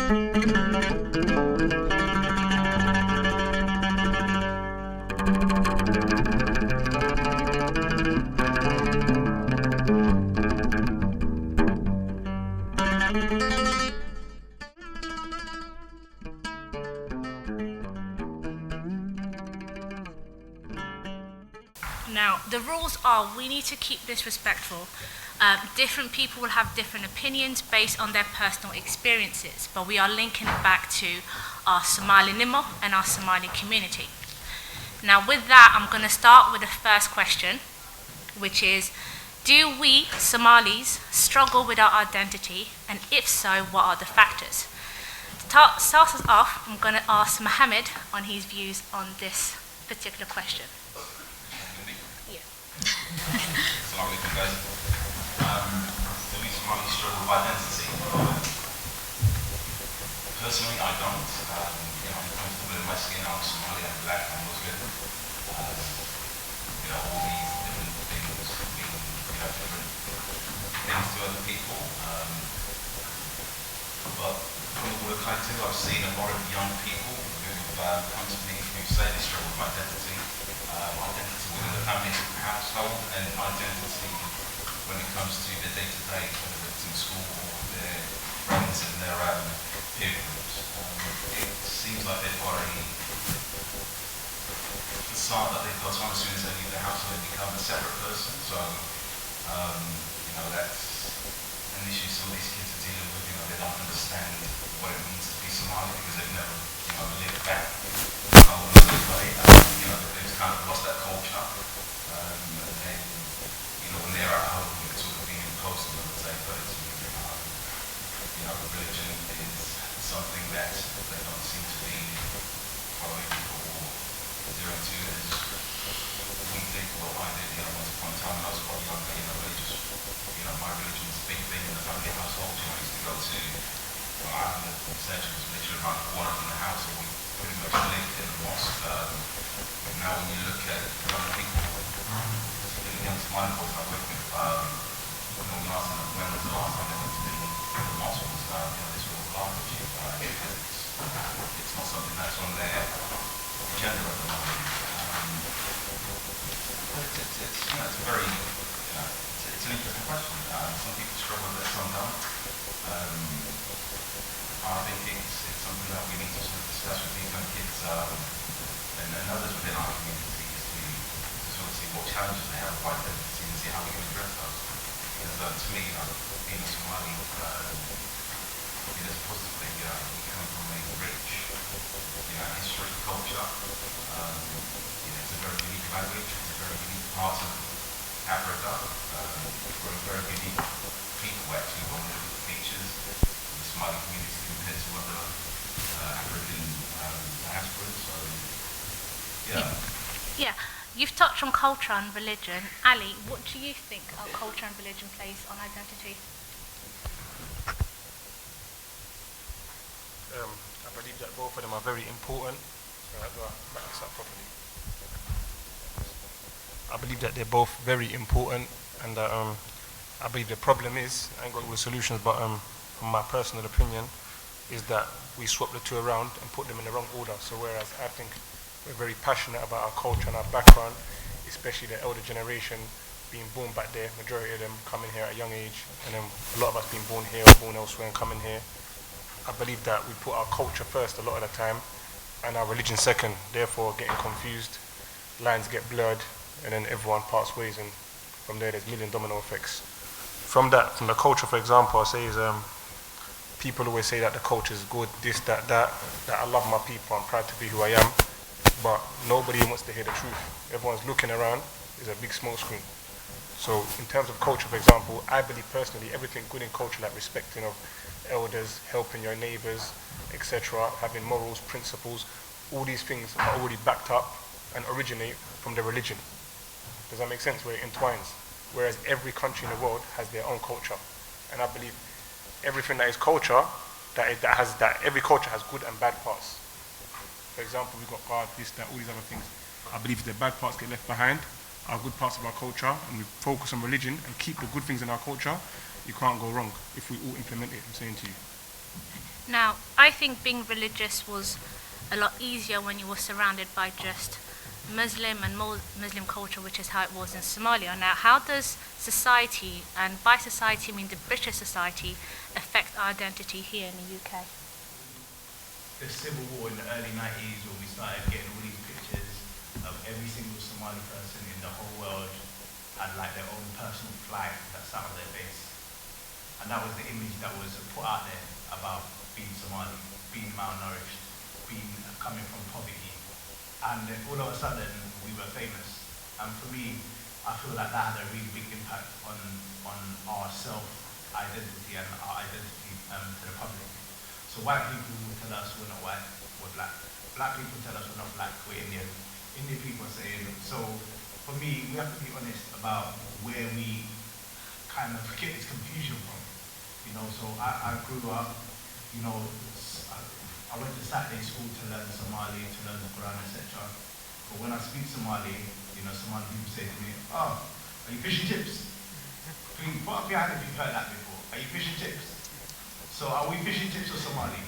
Now, the rules are we need to keep this respectful. Different people will have different opinions based on their personal experiences, but we are linking it back to our Somali Nimo and our Somali community. Now, with that, I'm going to start with the first question, which is, do we, Somalis, struggle with our identity? And if so, what are the factors? To start us off, I'm going to ask Mohammed on his views on this particular question. Assalamu alaikum, guys. Do we Somalis struggle with identity? Personally, I don't. I'm comfortable in my skin. I'm Somali, I'm black, I'm Muslim. All these different things mean different things to other people. But from the work I do, I've seen a lot of young people who've come to me who say they struggle with identity. Identity within the family household, and identity when it comes to the day-to-day, whether it's in school or with their friends and their peer groups. It seems like they've got a facade that they've got on as soon as they leave the house and they become a separate person. So, that's an issue some of these kids are dealing with. They don't understand what it means to be Somali because they've never, lived back home in the way. They've kind of lost that culture. And then, when they're at home, it's sort of being imposed on them as they put it to you. Religion is something that they don't seem to be following or adhering to as we think, or I did, once upon a time when I was quite younger, religious, my religion was a big thing in the family household. I used to go to, the essential was literally around the corner from the house, and we pretty much lived in the mosque. Now when you look at other people, particularly young Somali boys I work with, when we ask them when was the last time they went to the mosque, was this sort of laugh at you, because it's not something that's on their agenda at the moment. It's very, it's an interesting question. Some people struggle with it, some don't. I think it's something that we need to sort of discuss with these young kids and others within our community to sort of see what challenges they have with identity and see how we can address those. Because to me, being a Somali is a positive thing. We come from a rich history, culture. It's a very unique language. It's a very unique part of Africa. We're a very unique people actually when we look at the features of the Somali community compared to other African diasporas. So, yeah. You've touched on culture and religion. Ali, what do you think our culture and religion plays on identity? I believe that both of them are very important. I believe that they're both very important, and I believe the problem is, I ain't got all the solutions, but from my personal opinion, is that we swap the two around and put them in the wrong order. So whereas I think we're very passionate about our culture and our background, especially the elder generation being born back there, majority of them coming here at a young age, and then a lot of us being born here or born elsewhere and coming here. I believe that we put our culture first a lot of the time and our religion second, therefore getting confused, lines get blurred, and then everyone parts ways, and from there there's million domino effects. From the culture, for example, I say is people always say that the culture is good, this, that I love my people, I'm proud to be who I am, but nobody wants to hear the truth. Everyone's looking around, there's a big smoke screen. So in terms of culture, for example, I believe personally everything good in culture, like respecting of elders, helping your neighbors, etc., having morals, principles, all these things are already backed up and originate from the religion. Does that make sense? Where it entwines. Whereas every country in the world has their own culture. And I believe everything that is culture, that every culture has good and bad parts. For example, we've got God, this, that, all these other things. I believe the bad parts get left behind, our good parts of our culture, and we focus on religion and keep the good things in our culture, you can't go wrong if we all implement it, I'm saying to you. Now, I think being religious was a lot easier when you were surrounded by just Muslim and Muslim culture, which is how it was in Somalia. Now, how does society, and by society I mean the British society, affect our identity here in the UK? The civil war in the early 90s, when we started getting all these pictures of every single Somali person in the whole world had like their own personal flag that sat on their face. And that was the image that was put out there about being Somali, being malnourished, coming from poverty. And then all of a sudden, we were famous. And for me, I feel like that had a really big impact on our self-identity and our identity to the public. So white people will tell us we're not white, we're black. Black people tell us we're not black, we're Indian. Indian people are saying, so for me, we have to be honest about where we kind of get this confusion from. You know, so I grew up, you know, I went to Saturday school to learn Somali, to learn the Quran, etc. But when I speak Somali, you know, Somali people say to me, oh, are you fish and chips? Put up your hand if you've heard that before. Are you fish and chips? So are we fish and chips or Somali?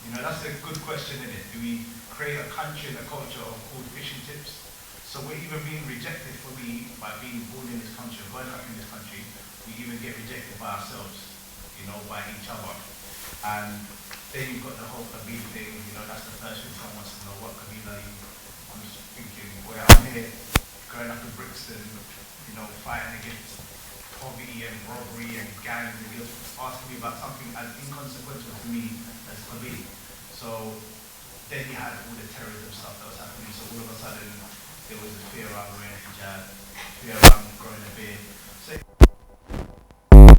You know, that's a good question, isn't it? Do we create a country and a culture called fish and chips? So we're even being rejected for me by being born in this country, growing up in this country. We even get rejected by ourselves, you know, by each other. And then you've got the whole Kabila thing, you know, that's the first thing someone wants to know, what Kabila are you? I'm just thinking, boy, I'm here, growing up in Brixton, you know, fighting against poverty and robbery and gangs, and you're asking me about something as inconsequential to me as Kabila. So then you had all the terrorism stuff that was happening, so all of a sudden there was a fear around wearing hijab, fear around growing a beard. So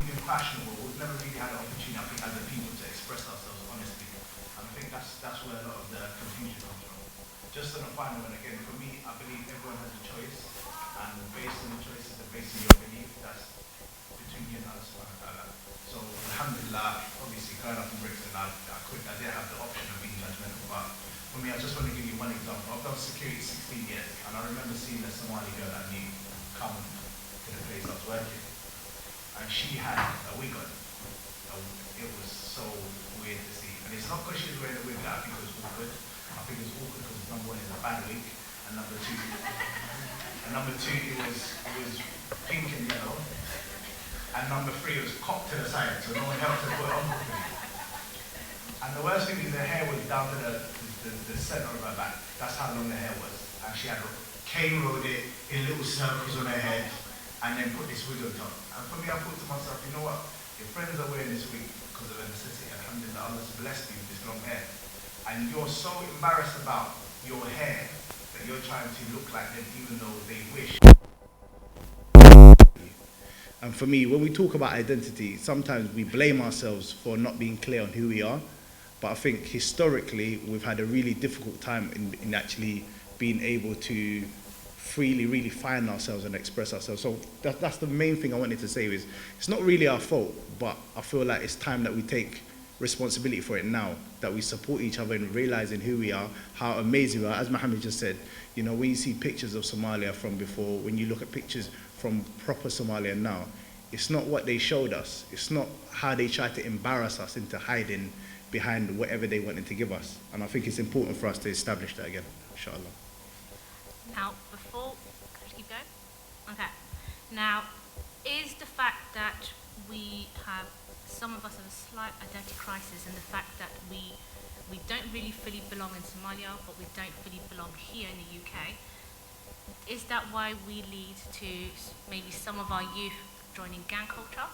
being fashionable, we've never really had an opportunity, I think, as a people to express ourselves honestly. And I think that's where a lot of the confusion comes from. Just on a final one again, for me, I believe everyone has a choice, and based on the choices and based on your belief, that's between you and Allah subhanahu wa ta'ala. So alhamdulillah, obviously growing up in Brixton, I didn't have the option of being judgmental, but for me, I just want to give you one example. I've done security 16 years, and I remember seeing a Somali girl that I knew come to the place I was working, and she had a wig on. It was so weird to see. And it's not because she was wearing a wig that I think it was awkward. I think it was awkward because number one, it's a bad wig, and number two, it was pink and yellow, and number three, it was cocked to the side, so no one helped her put it on properly. And the worst thing is her hair was down to the center of her back. That's how long the hair was. And she had cane rolled it in little circles on her head, and then put this wig on top. And for me, I thought to myself, you know what? Your friends are wearing this wig because of a necessity. Alhamdulillah, Allah's blessed you with this long hair. And you're so embarrassed about your hair that you're trying to look like them even though they wish. And for me, when we talk about identity, sometimes we blame ourselves for not being clear on who we are. But I think historically, we've had a really difficult time in actually being able to freely really find ourselves and express ourselves. So that's the main thing I wanted to say is, it's not really our fault, but I feel like it's time that we take responsibility for it now, that we support each other in realizing who we are, how amazing we are. As Mohammed just said, you know, when you see pictures of Somalia from before, when you look at pictures from proper Somalia now, it's not what they showed us. It's not how they tried to embarrass us into hiding behind whatever they wanted to give us. And I think it's important for us to establish that again, inshallah. Now, before, keep going? Okay. Now, is the fact that we have, some of us have a slight identity crisis, and the fact that we don't really fully belong in Somalia, but we don't fully belong here in the UK, is that why we lead to maybe some of our youth joining gang culture?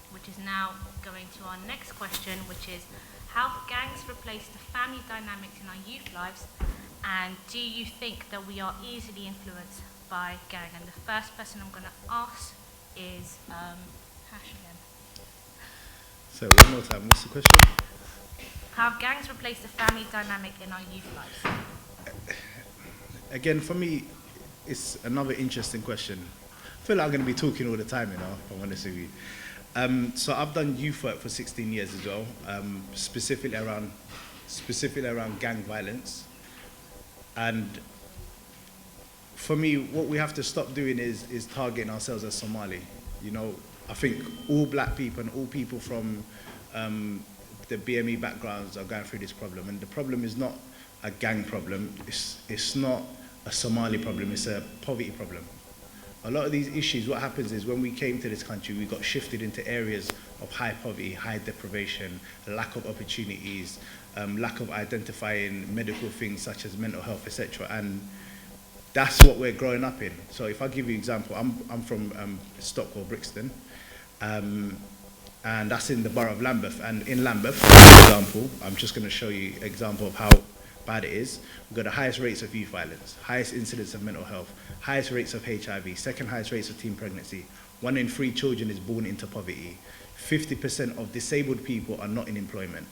Which is now going to our next question, which is, how have gangs replaced the family dynamics in our youth lives, and do you think that we are easily influenced by gang? And the first person I'm going to ask is Hash again. So one more time, what's the question? How have gangs replaced the family dynamic in our youth lives? Again, for me, it's another interesting question. I feel like I'm going to be talking all the time, you know, if I'm honest with you. So I've done youth work for 16 years as well, specifically around gang violence. And for me, what we have to stop doing is targeting ourselves as Somali. You know, I think all black people and all people from the BME backgrounds are going through this problem, and the problem is not a gang problem, it's not a Somali problem, it's a poverty problem. A lot of these issues, what happens is when we came to this country, we got shifted into areas of high poverty, high deprivation, lack of opportunities, lack of identifying medical things such as mental health, etc. And that's what we're growing up in. So if I give you an example, I'm from Stockwell, Brixton, and that's in the borough of Lambeth. And in Lambeth, for example, I'm just going to show you an example of how bad it is. We've got the highest rates of youth violence, highest incidence of mental health, highest rates of HIV, second highest rates of teen pregnancy. 1 in 3 children is born into poverty. 50% of disabled people are not in employment.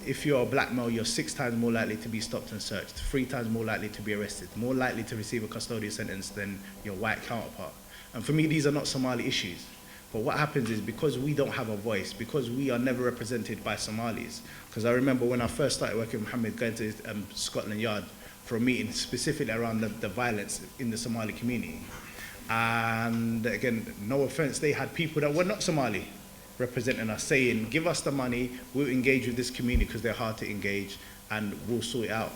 If you're a black male, you're 6 times more likely to be stopped and searched, 3 times more likely to be arrested, more likely to receive a custodial sentence than your white counterpart. And for me, these are not Somali issues. But what happens is because we don't have a voice, because we are never represented by Somalis, because I remember when I first started working with Mohammed, going to Scotland Yard for a meeting specifically around the violence in the Somali community. And again, no offense, they had people that were not Somali representing us, saying, give us the money, we'll engage with this community because they're hard to engage, and we'll sort it out.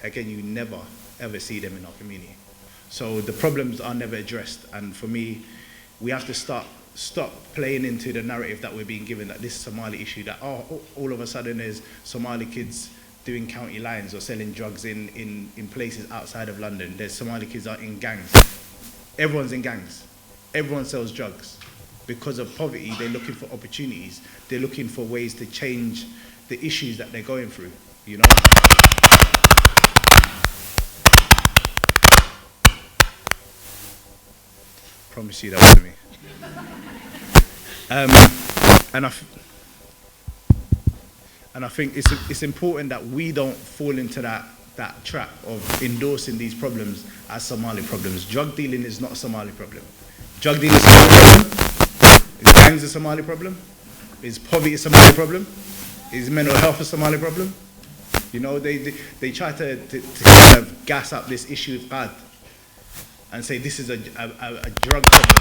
Again, you never, ever see them in our community. So the problems are never addressed, and for me, we have to stop playing into the narrative that we're being given, that this Somali issue, that all of a sudden there's Somali kids doing county lines or selling drugs in places outside of London. There's Somali kids out in gangs. Everyone's in gangs. Everyone sells drugs. Because of poverty, they're looking for opportunities. They're looking for ways to change the issues that they're going through, you know? Promise you that was me. And I think it's important that we don't fall into that trap of endorsing these problems as Somali problems. Drug dealing is not a Somali problem. Drug dealing is a Somali problem. Is gangs a Somali problem? Is poverty a Somali problem? Is mental health a Somali problem? You know, they try to kind of gas up this issue of God and say this is a drug problem.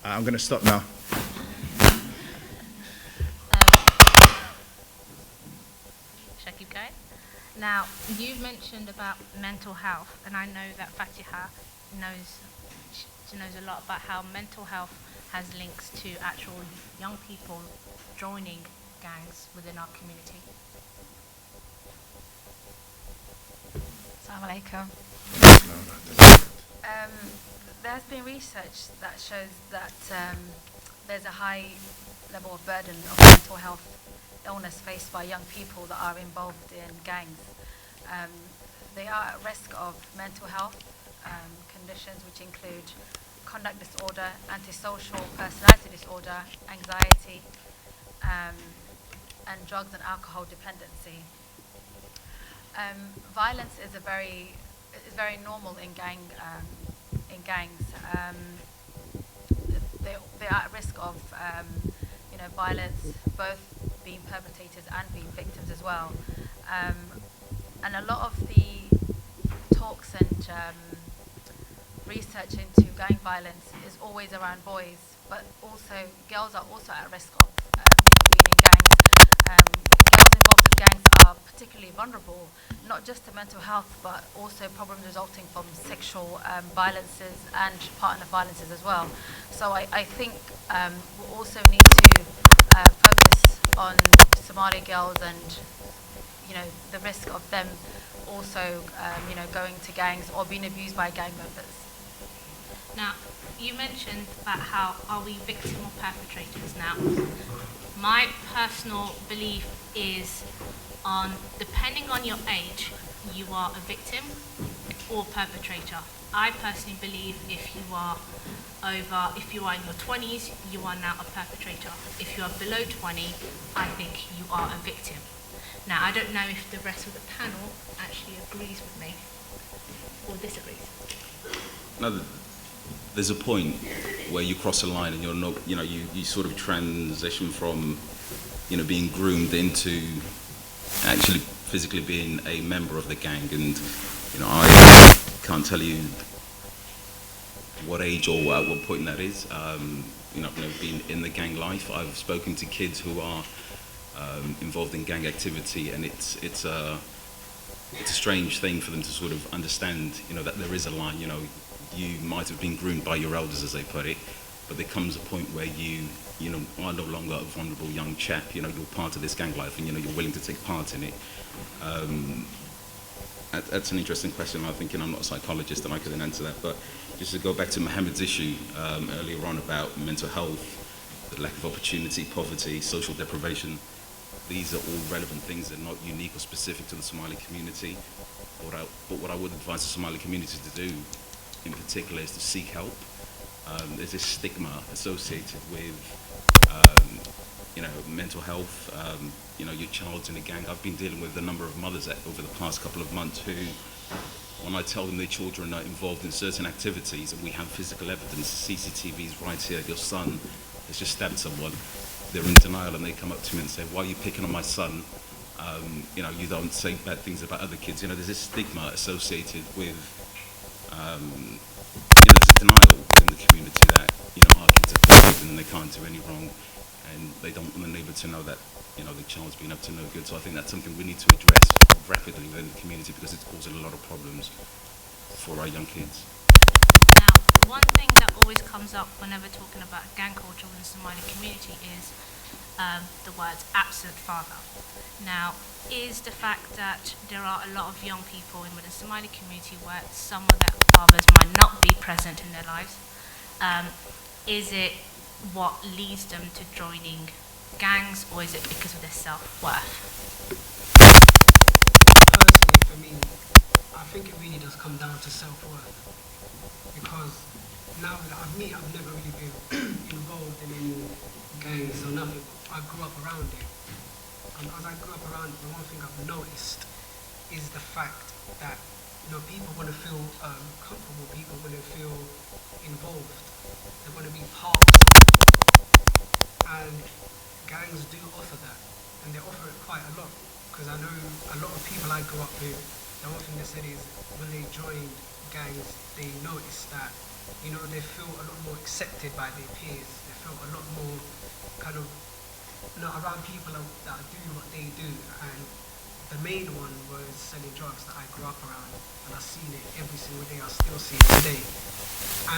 I'm going to stop now. Shall I keep going? Now, you've mentioned about mental health, and I know that Fatiha knows a lot about how mental health has links to actual young people joining gangs within our community. Assalamu alaikum. There's been research that shows that there's a high level of burden of mental health illness faced by young people that are involved in gangs. They are at risk of mental health conditions which include conduct disorder, antisocial personality disorder, anxiety, and drugs and alcohol dependency. Violence is very normal in gangs. They are at risk of violence, both being perpetrators and being victims as well. And a lot of the talks and research into gang violence is always around boys, but also girls are also at risk of being in gangs. Girls involved in gangs are particularly vulnerable, not just to mental health, but also problems resulting from sexual violences and partner violences as well. So I think we also need to focus on Somali girls and the risk of them also going to gangs or being abused by gang members. Now, you mentioned about how are we victim or perpetrators. Now, my personal belief is depending on your age, you are a victim or perpetrator. I personally believe if you are in your 20s, you are now a perpetrator. If you are below 20, I think you are a victim. Now, I don't know if the rest of the panel actually agrees with me or disagrees. No, there's a point where you cross a line and you're not, you sort of transition from, being groomed into actually physically being a member of the gang. And, I can't tell you what age or at what point that is. I've never been in the gang life. I've spoken to kids who are involved in gang activity, and it's a strange thing for them to sort of understand, that there is a line. You might have been groomed by your elders, as they put it, but there comes a point where you are no longer a vulnerable young chap. You're part of this gang life, and you're willing to take part in it. That's an interesting question. I'm thinking I'm not a psychologist and I couldn't answer that, but just to go back to Mohammed's issue earlier on about mental health, the lack of opportunity, poverty, social deprivation, these are all relevant things that are not unique or specific to the Somali community. But what I would advise the Somali community to do in particular is to seek help. There's this stigma associated with mental health, your child's in a gang. I've been dealing with a number of mothers over the past couple of months who, when I tell them their children are involved in certain activities and we have physical evidence, CCTV's right here, your son has just stabbed someone, they're in denial and they come up to me and say, why are you picking on my son? You don't say bad things about other kids. There's this stigma associated with, there's a denial in the community that, our kids are perfect and they can't do any wrong, and they don't want the neighbour to know that, the child's been up to no good. So I think that's something we need to address rapidly within the community because it's causing a lot of problems for our young kids. Now, one thing that always comes up whenever talking about gang culture in the Somali community is the words absent father. Now, is the fact that there are a lot of young people in the Somali community where some of their fathers might not be present in their lives, is it what leads them to joining gangs, or is it because of their self-worth? Personally, for me, I think it really does come down to self-worth. Because now that I've never really been involved in any gangs or nothing. I grew up around it. And as I grew up around it, the one thing I've noticed is the fact that people want to feel comfortable, people want to feel involved, they want to be part of something. And gangs do offer that, and they offer it quite a lot. Because I know a lot of people I grew up with, the one thing they said is when they joined gangs, they noticed that, they feel a lot more accepted by their peers. They feel a lot more kind of, around people that do what they do. And the main one was selling drugs that I grew up around, and I've seen it every single day. I still see it today.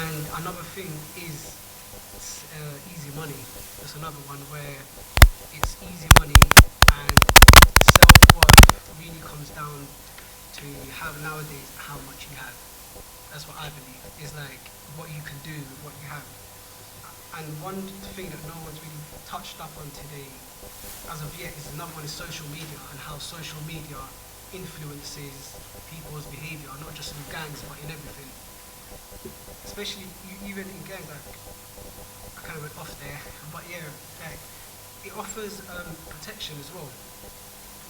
And another thing is easy money. That's another one where it's easy money, and self-worth really comes down to nowadays how much you have. That's what I believe. It's like what you can do with what you have. And one thing that no one's really touched up on today, as of yet, is another one is social media, and how social media influences people's behaviour, not just in gangs, but in everything. Especially even in gangs, like, I kind of went off there, but yeah, like, it offers protection as well.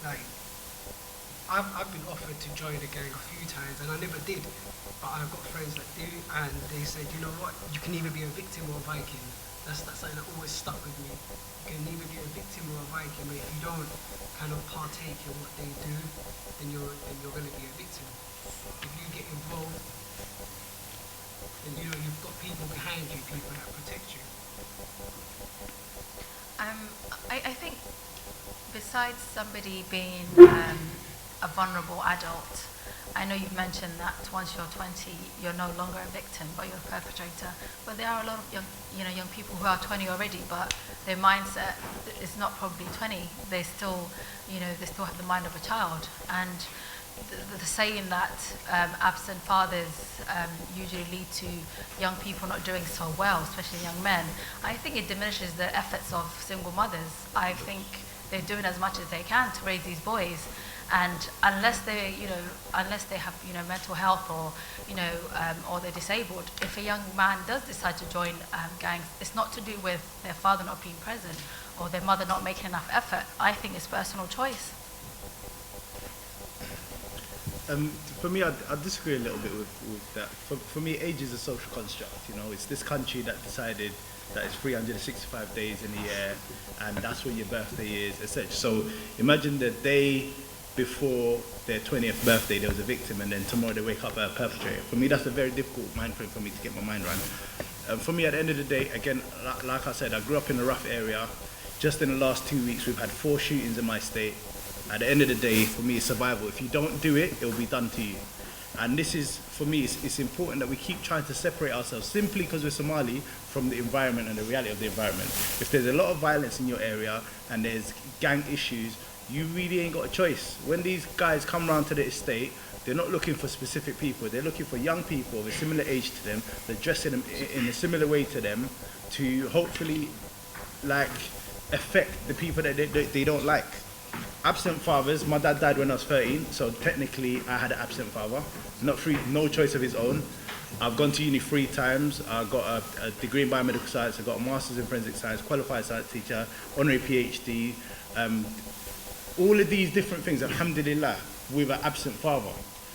Like, I've been offered to join a gang a few times, and I never did. But I've got friends that do, and they said, you know what, you can either be a victim or a Viking. That's something that always stuck with me. You can either be a victim or a Viking, but if you don't kind of partake in what they do, then you're going to be a victim. If you get involved, then you've got people behind you, people that protect you. I think besides somebody being a vulnerable adult, I know you've mentioned that once you're 20, you're no longer a victim, but you're a perpetrator. But there are a lot of young people who are 20 already, but their mindset is not probably 20. They still have the mind of a child. And the saying that absent fathers usually lead to young people not doing so well, especially young men, I think it diminishes the efforts of single mothers. I think they're doing as much as they can to raise these boys. And unless they have mental health or or they're disabled, if a young man does decide to join gangs, it's not to do with their father not being present or their mother not making enough effort. I think it's personal choice. For me, I disagree a little bit with that. For me, age is a social construct. It's this country that decided that it's 365 days in a year, and that's what your birthday is, etc. So imagine the day before their 20th birthday, there was a victim, and then tomorrow they wake up a perpetrator. For me, that's a very difficult mind frame for me to get my mind around. For me, at the end of the day, again, like I said, I grew up in a rough area. Just in the last 2 weeks, we've had 4 shootings in my state. At the end of the day, for me, it's survival. If you don't do it, it'll be done to you. And this is, for me, it's important that we keep trying to separate ourselves simply because we're Somali from the environment and the reality of the environment. If there's a lot of violence in your area and there's gang issues, you really ain't got a choice. When these guys come round to the estate, they're not looking for specific people. They're looking for young people of a similar age to them. They're dressing them in a similar way to them to hopefully, like, affect the people that they don't like. Absent fathers, my dad died when I was 13, so technically I had an absent father. Not free, no choice of his own. I've gone to uni 3 times. I got a degree in biomedical science. I got a master's in forensic science, qualified science teacher, honorary PhD. All of these different things, alhamdulillah, with an absent father.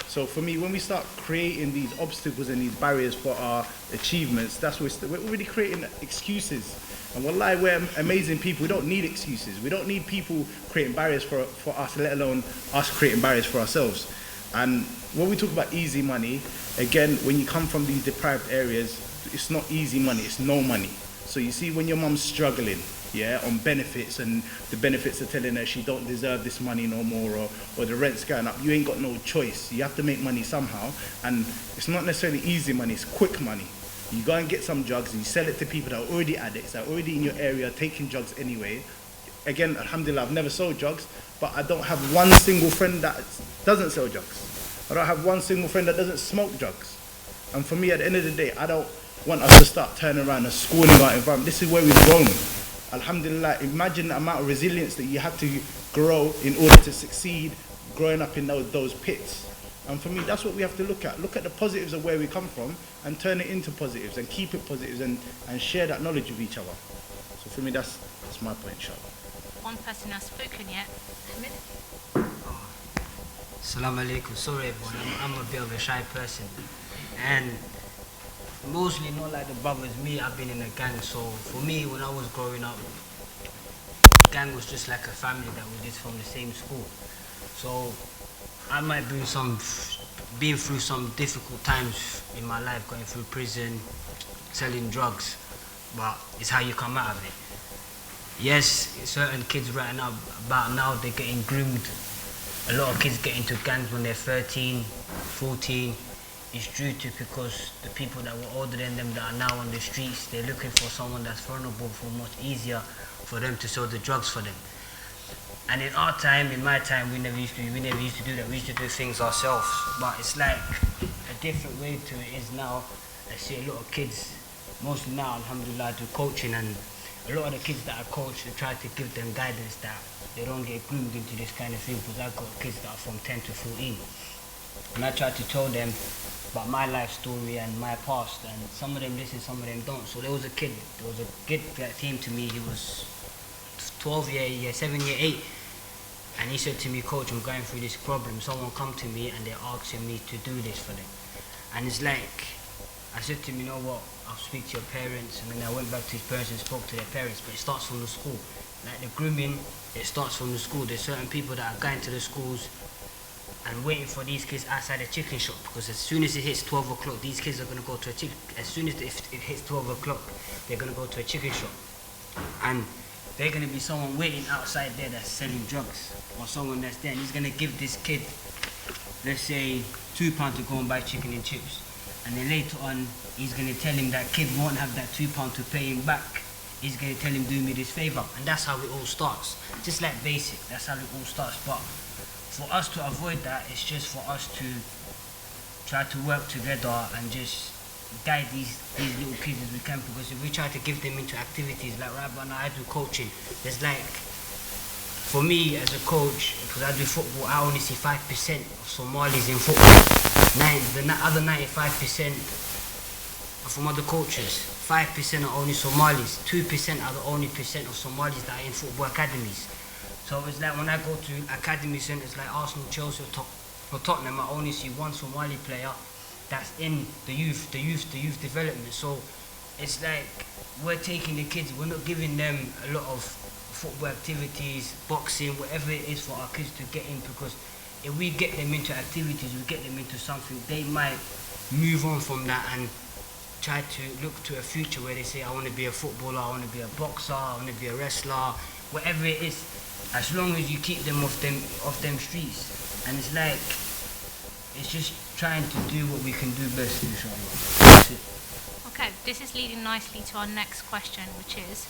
So for me, when we start creating these obstacles and these barriers for our achievements, that's what we're already creating excuses. And wallahi, we're amazing people. We don't need excuses. We don't need people creating barriers for us, let alone us creating barriers for ourselves. And when we talk about easy money, again, when you come from these deprived areas, it's not easy money, it's no money. So you see when your mum's struggling, yeah, on benefits, and the benefits are telling her she don't deserve this money no more, or the rent's going up, you ain't got no choice. You have to make money somehow. And it's not necessarily easy money, it's quick money. You go and get some drugs and you sell it to people that are already addicts, that are already in your area taking drugs anyway. Again, alhamdulillah, I've never sold drugs, but I don't have one single friend that doesn't sell drugs. I don't have one single friend that doesn't smoke drugs. And for me, at the end of the day, I don't want us to start turning around and schooling our environment. This is where we've grown. Alhamdulillah, imagine the amount of resilience that you have to grow in order to succeed growing up in those pits. And for me, that's what we have to look at. Look at the positives of where we come from and turn it into positives and keep it positives and share that knowledge with each other. So for me, that's my point, inshallah. One person has spoken yet. Hamid? Assalamu alaikum. Sorry everyone, I'm a bit of a shy person. And mostly not like the brothers, me, I've been in a gang. So for me, when I was growing up, gang was just like a family that was just from the same school. So I might been through some difficult times in my life, going through prison, selling drugs, but it's how you come out of it. Yes, certain kids right now, about now, they're getting groomed. A lot of kids get into gangs when they're 13, 14. It's due to because the people that were older than them that are now on the streets, they're looking for someone that's vulnerable, for much easier for them to sell the drugs for them. And in our time, in my time, we never used to do that. We used to do things ourselves. But it's like a different way to it is now. I see a lot of kids, mostly now, alhamdulillah, do coaching, and a lot of the kids that I coach, I try to give them guidance that they don't get groomed into this kind of thing, because I've got kids that are from 10 to 14. And I try to tell them about my life story and my past, and some of them listen, some of them don't. So there was a kid that came to me, he was 7 year 8, and he said to me, "Coach, I'm going through this problem. Someone come to me and they're asking me to do this for them." And it's like, I said to him, "You know what, I'll speak to your parents." And then I went back to his parents and spoke to their parents. But it starts from the school. Like the grooming, it starts from the school. There's certain people that are going to the schools and waiting for these kids outside a chicken shop, because as soon as it hits 12 o'clock, these kids are going to go to a chicken. As soon as it hits 12 o'clock, they're going to go to a chicken shop. And they're going to be someone waiting outside there that's selling drugs, or someone that's there, and he's going to give this kid, let's say, £2 to go and buy chicken and chips. And then later on, he's going to tell him that kid won't have that £2 to pay him back. He's going to tell him, "Do me this favor." And that's how it all starts. Just like basic, that's how it all starts. But for us to avoid that, it's just for us to try to work together and just guide these little kids as we can, because if we try to give them into activities like right now I do coaching, there's like, for me as a coach, because I do football, I only see 5% of Somalis in football. The other 95% are from other cultures. 5% are only Somalis. 2% are the only percent of Somalis that are in football academies. So it's like when I go to academy centres like Arsenal, Chelsea or Tottenham, I only see one Somali player that's in the youth development. So it's like we're taking the kids, we're not giving them a lot of football activities, boxing, whatever it is for our kids to get in, because if we get them into activities, we get them into something, they might move on from that and try to look to a future where they say, I want to be a footballer, I want to be a boxer, I want to be a wrestler, whatever it is, as long as you keep them off them streets. And it's like, it's just trying to do what we can do best, inshallah. That's it. Okay, this is leading nicely to our next question, which is,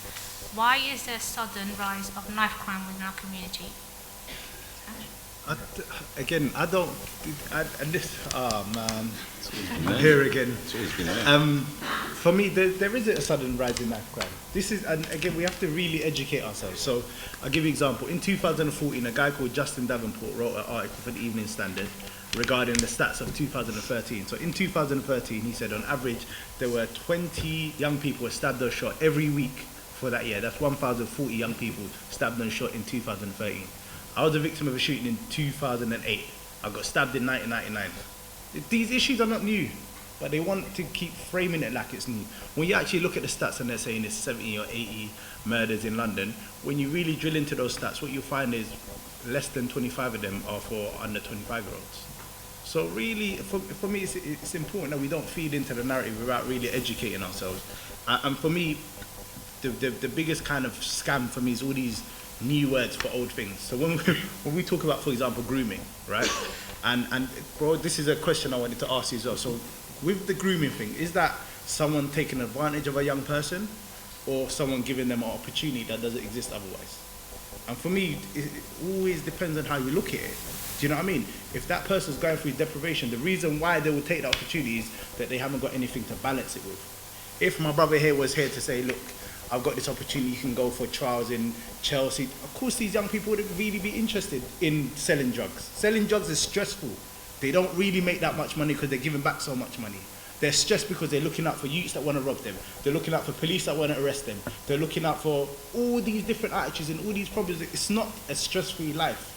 why is there a sudden rise of knife crime within our community? Again, I don't. Oh man, I'm here again. It's always been there. For me, there isn't a sudden rise in knife crime. This is, and again, we have to really educate ourselves. So, I'll give you an example. In 2014, a guy called Justin Davenport wrote an article for the Evening Standard regarding the stats of 2013. So, in 2013, he said on average there were 20 young people were stabbed or shot every week for that year. That's 1,040 young people stabbed and shot in 2013. I was a victim of a shooting in 2008. I got stabbed in 1999. These issues are not new, but they want to keep framing it like it's new. When you actually look at the stats and they're saying there's 70 or 80 murders in London, when you really drill into those stats, what you'll find is less than 25 of them are for under 25-year-olds. So really, for me, it's important that we don't feed into the narrative without really educating ourselves. And for me, the biggest kind of scam for me is all these new words for old things. So when we talk about, for example, grooming, right? And bro, this is a question I wanted to ask you as well. So with the grooming thing, is that someone taking advantage of a young person or someone giving them an opportunity that doesn't exist otherwise? And for me, it always depends on how you look at it. Do you know what I mean? If that person's going through deprivation, the reason why they will take that opportunity is that they haven't got anything to balance it with. If my brother here was here to say, look, I've got this opportunity, you can go for trials in Chelsea. Of course, these young people wouldn't really be interested in selling drugs. Selling drugs is stressful. They don't really make that much money because they're giving back so much money. They're stressed because they're looking out for youths that want to rob them. They're looking out for police that want to arrest them. They're looking out for all these different attitudes and all these problems. It's not a stress-free life.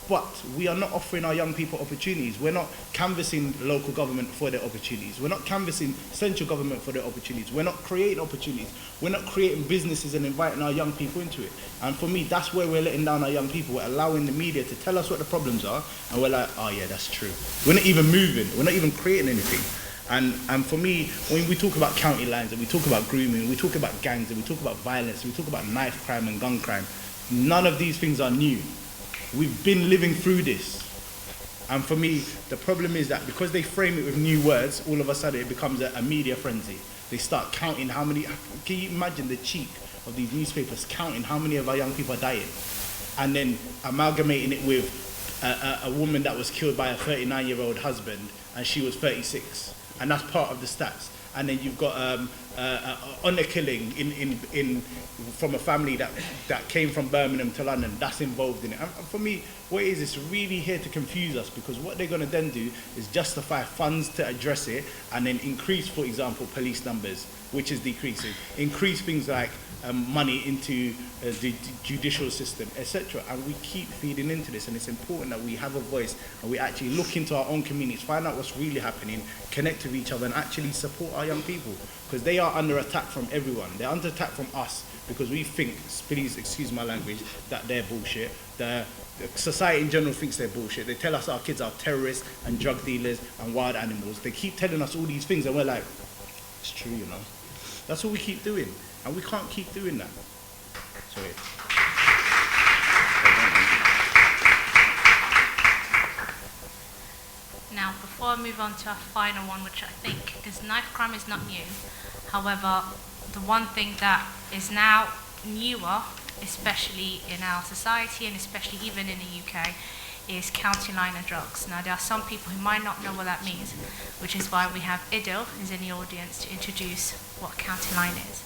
But we are not offering our young people opportunities. We're not canvassing local government for their opportunities. We're not canvassing central government for their opportunities. We're not creating opportunities. We're not creating businesses and inviting our young people into it. And for me, that's where we're letting down our young people. We're allowing the media to tell us what the problems are, and we're like, oh yeah, that's true. We're not even moving. We're not even creating anything. And for me, when we talk about county lines and we talk about grooming, we talk about gangs and we talk about violence, we talk about knife crime and gun crime, none of these things are new. We've been living through this. And for me, the problem is that because they frame it with new words, all of a sudden it becomes a media frenzy. They start counting how many, can you imagine the cheek of these newspapers counting how many of our young people are dying? And then amalgamating it with a woman that was killed by a 39-year-old husband and she was 36. And that's part of the stats. And then you've got honor killing from a family that came from Birmingham to London, that's involved in it. And for me, what it is, it's really here to confuse us, because what they're going to then do is justify funds to address it and then increase, for example, police numbers, which is decreasing. Increase things like money into the judicial system, etc. And we keep feeding into this, and it's important that we have a voice and we actually look into our own communities, find out what's really happening, connect with each other and actually support our young people, because they are under attack from everyone. They're under attack from us because we think, please excuse my language, that they're bullshit. The society in general thinks they're bullshit. They tell us our kids are terrorists and drug dealers and wild animals. They keep telling us all these things and we're like, it's true, you know. That's what we keep doing. And we can't keep doing that. Sorry. Now, before I move on to our final one, which I think, because knife crime is not new. However, the one thing that is now newer, especially in our society and especially even in the UK, is county line of drugs. Now, there are some people who might not know what that means, which is why we have Isbeddel, who's in the audience, to introduce what county line is.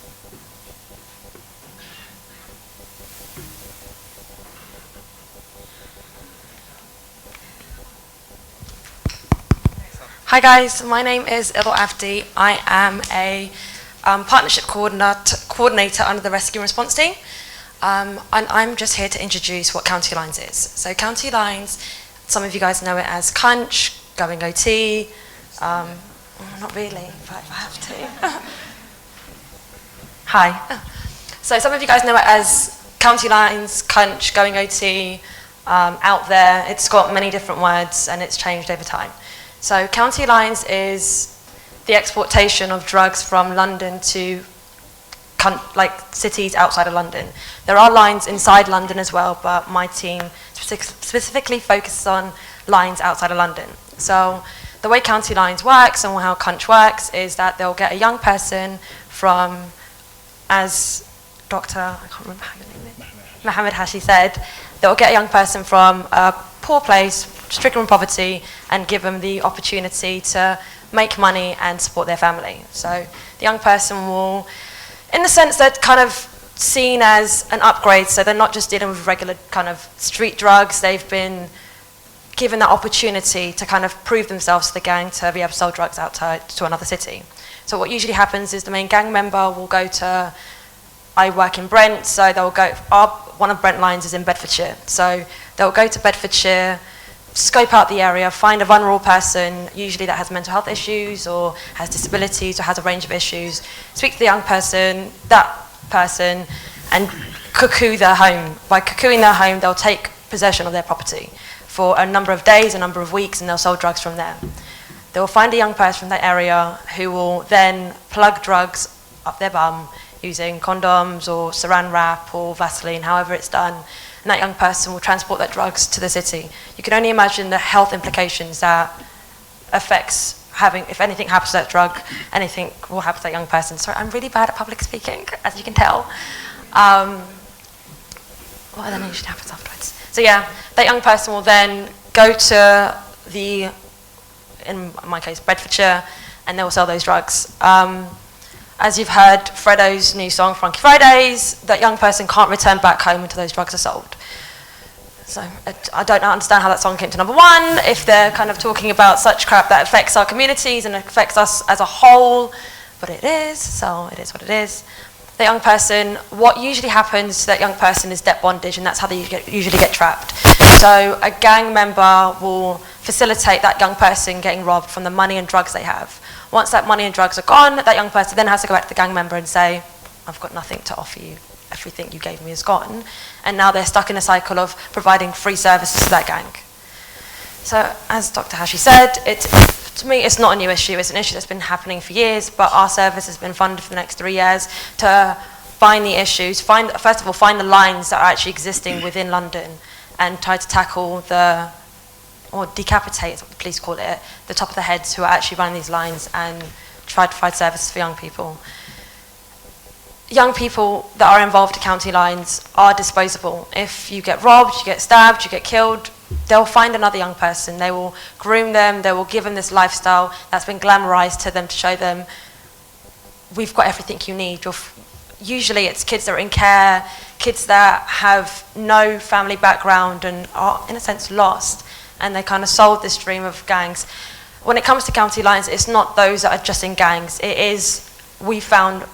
Hi guys, my name is Isbeddel. I am a partnership coordinator under the Rescue and Response Team, and I'm just here to introduce what County Lines is. So County Lines, some of you guys know it as Cunch, Going OT, not really, but if I have to. Hi. So some of you guys know it as County Lines, Cunch, Going OT, out there. It's got many different words and it's changed over time. So County Lines is the exportation of drugs from London to cities outside of London. There are lines inside London as well, but my team specifically focuses on lines outside of London. So the way County Lines works and how Crunch works is that they'll get a young person from, as Dr. I can't remember how your name is, Mohammed Hashi said, they'll get a young person from a poor place, stricken with poverty, and give them the opportunity to make money and support their family. So the young person will, in the sense they're kind of seen as an upgrade, so they're not just dealing with regular kind of street drugs, they've been given that opportunity to kind of prove themselves to the gang to be able to sell drugs out to another city. So what usually happens is the main gang member will go to, I work in Brent, so they'll go, one of Brent lines is in Bedfordshire, so they'll go to Bedfordshire, scope out the area, find a vulnerable person, usually that has mental health issues or has disabilities or has a range of issues, speak to the young person, and cuckoo their home. By cuckooing their home, they'll take possession of their property for a number of days, a number of weeks, and they'll sell drugs from there. They will find a young person from that area who will then plug drugs up their bum using condoms or saran wrap or Vaseline, however it's done, and that young person will transport that drugs to the city. You can only imagine the health implications that affects having, if anything happens to that drug, anything will happen to that young person. Sorry, I'm really bad at public speaking, as you can tell. What then usually happens afterwards? So yeah, that young person will then go to the, in my case, Bedfordshire, and they will sell those drugs. As you've heard Fredo's new song, Frankie Fridays, that young person can't return back home until those drugs are sold. So I don't understand how that song came to number one, if they're kind of talking about such crap that affects our communities and affects us as a whole, but it is, so it is what it is. The young person, what usually happens to that young person is debt bondage, and that's how they usually get trapped. So a gang member will facilitate that young person getting robbed from the money and drugs they have. Once that money and drugs are gone, that young person then has to go back to the gang member and say, I've got nothing to offer you. Everything you gave me is gone. And now they're stuck in a cycle of providing free services to that gang. So as Dr. Hashi said, to me, it's not a new issue. It's an issue that's been happening for years, but our service has been funded for the next 3 years to find the issues, first of all, find the lines that are actually existing within London and try to tackle or decapitate, is what the police call it, the top of the heads who are actually running these lines and try to provide services for young people. Young people that are involved in county lines are disposable. If you get robbed, you get stabbed, you get killed, they'll find another young person. They will groom them, they will give them this lifestyle that's been glamorized to them to show them, we've got everything you need. Usually it's kids that are in care, kids that have no family background and are, in a sense, lost. And they kind of sold this dream of gangs. When it comes to county lines, it's not those that are just in gangs. It is, we found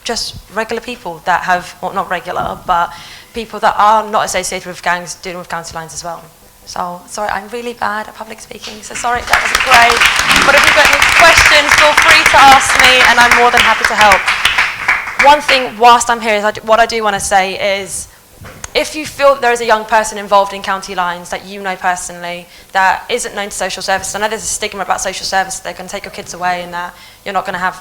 just regular people that have, well, not regular, but people that are not associated with gangs dealing with county lines as well. So, sorry, I'm really bad at public speaking, so sorry if that wasn't great. But if you've got any questions, feel free to ask me, and I'm more than happy to help. One thing, whilst I'm here, is what I do want to say is, if you feel that there is a young person involved in county lines that you know personally that isn't known to social services, I know there's a stigma about social services, they're going to take your kids away and that you're not going to have,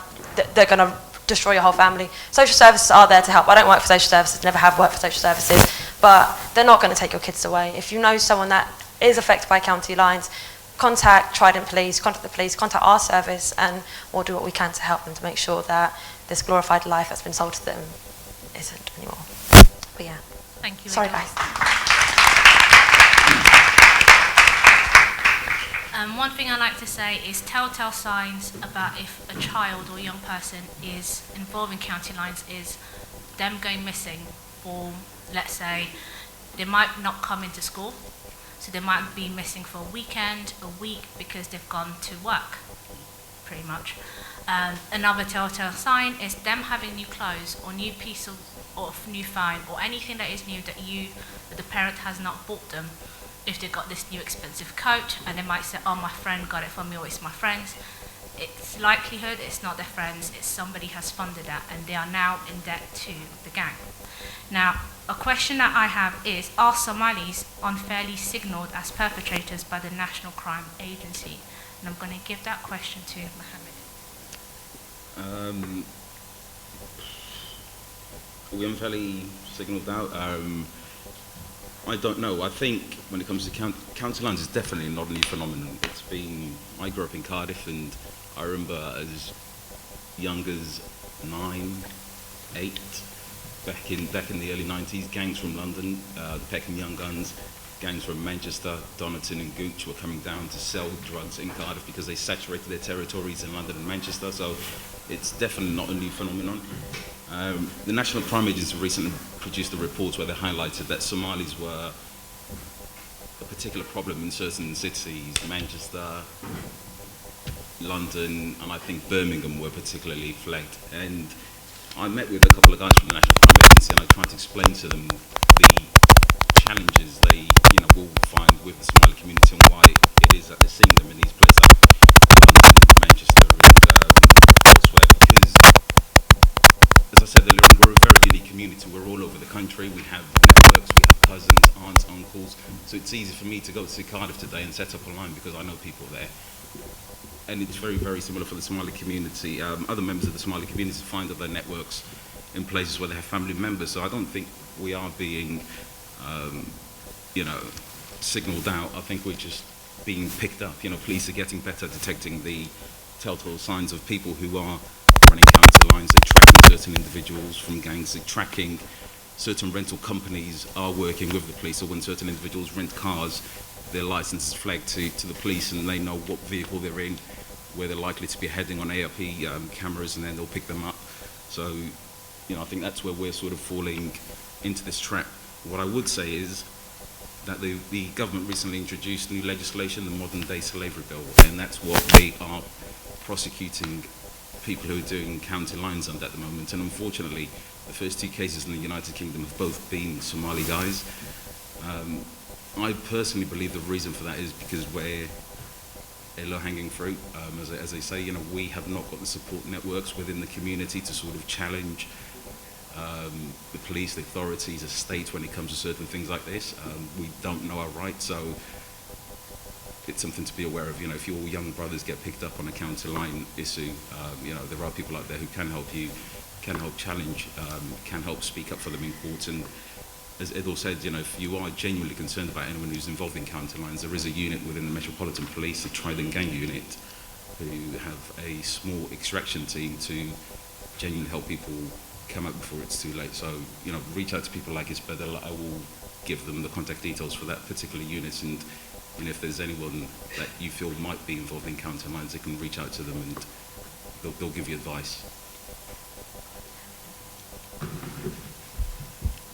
they're going to destroy your whole family. Social services are there to help. I don't work for social services, never have worked for social services, but they're not going to take your kids away. If you know someone that is affected by county lines, contact Trident Police, contact the police, contact our service, and we'll do what we can to help them to make sure that this glorified life that's been sold to them isn't anymore. But yeah. Thank you. Sorry, guys. One thing I like to say is telltale signs about if a child or young person is involved in county lines is them going missing, or let's say they might not come into school, so they might be missing for a weekend, a week, because they've gone to work, pretty much. Another telltale sign is them having new clothes or new piece of new phone or anything that is new that the parent has not bought them. If they've got this new expensive coat and they might say, oh, my friend got it for me, or it's my friend's, it's likelihood it's not their friends, it's somebody has funded that and they are now in debt to the gang. Now, a question that I have is, are Somalis unfairly signalled as perpetrators by the National Crime Agency? And I'm going to give that question to Mohammed. We unfairly signalled out. I don't know. I think when it comes to county lines, it's definitely not a new phenomenon. It's been. I grew up in Cardiff, and I remember as young as 9, 8, back in the early 90s, gangs from London, the Peckham Young Guns, gangs from Manchester, Donington and Gooch were coming down to sell drugs in Cardiff because they saturated their territories in London and Manchester. So it's definitely not a new phenomenon. The National Crime Agency recently produced a report where they highlighted that Somalis were a particular problem in certain cities, Manchester, London, and I think Birmingham were particularly flagged. And I met with a couple of guys from the National Crime Agency, and I tried to explain to them the challenges they, will find with the Somali community and why it is that they're seeing them in these places like London, Manchester, and elsewhere. Because, as I said earlier, we're a very unique community. We're all over the country. We have networks, we have cousins, aunts, uncles. So it's easy for me to go to Cardiff today and set up a line because I know people there. And it's very, very similar for the Somali community. Other members of the Somali community find other networks in places where they have family members. So I don't think we are being, signalled out. I think we're just being picked up. Police are getting better at detecting the telltale signs of people who are running counter lines. They're tracking certain individuals from gangs. They're tracking certain rental companies are working with the police. So when certain individuals rent cars, their license is flagged to the police, and they know what vehicle they're in, where they're likely to be heading on ARP cameras, and then they'll pick them up. So, I think that's where we're sort of falling into this trap. What I would say is that the government recently introduced new legislation, the Modern Day Slavery Bill, and that's what they are prosecuting people who are doing county lines under at the moment. And unfortunately, the first 2 cases in the United Kingdom have both been Somali guys. I personally believe the reason for that is because we're a low-hanging fruit. As they say, we have not got the support networks within the community to sort of challenge the police, the authorities, the state when it comes to certain things like this. We don't know our rights, so it's something to be aware of. If your young brothers get picked up on a counter line issue, there are people out there who can help you, can help challenge, can help speak up for them in court. And as Isbeddel said, if you are genuinely concerned about anyone who's involved in counter lines, there is a unit within the Metropolitan Police, the Trident Gang Unit, who have a small extraction team to genuinely help people come out before it's too late. So, reach out to people like Isbeddel. I will give them the contact details for that particular unit, and if there's anyone that you feel might be involved in counter lines, they can reach out to them and they'll give you advice.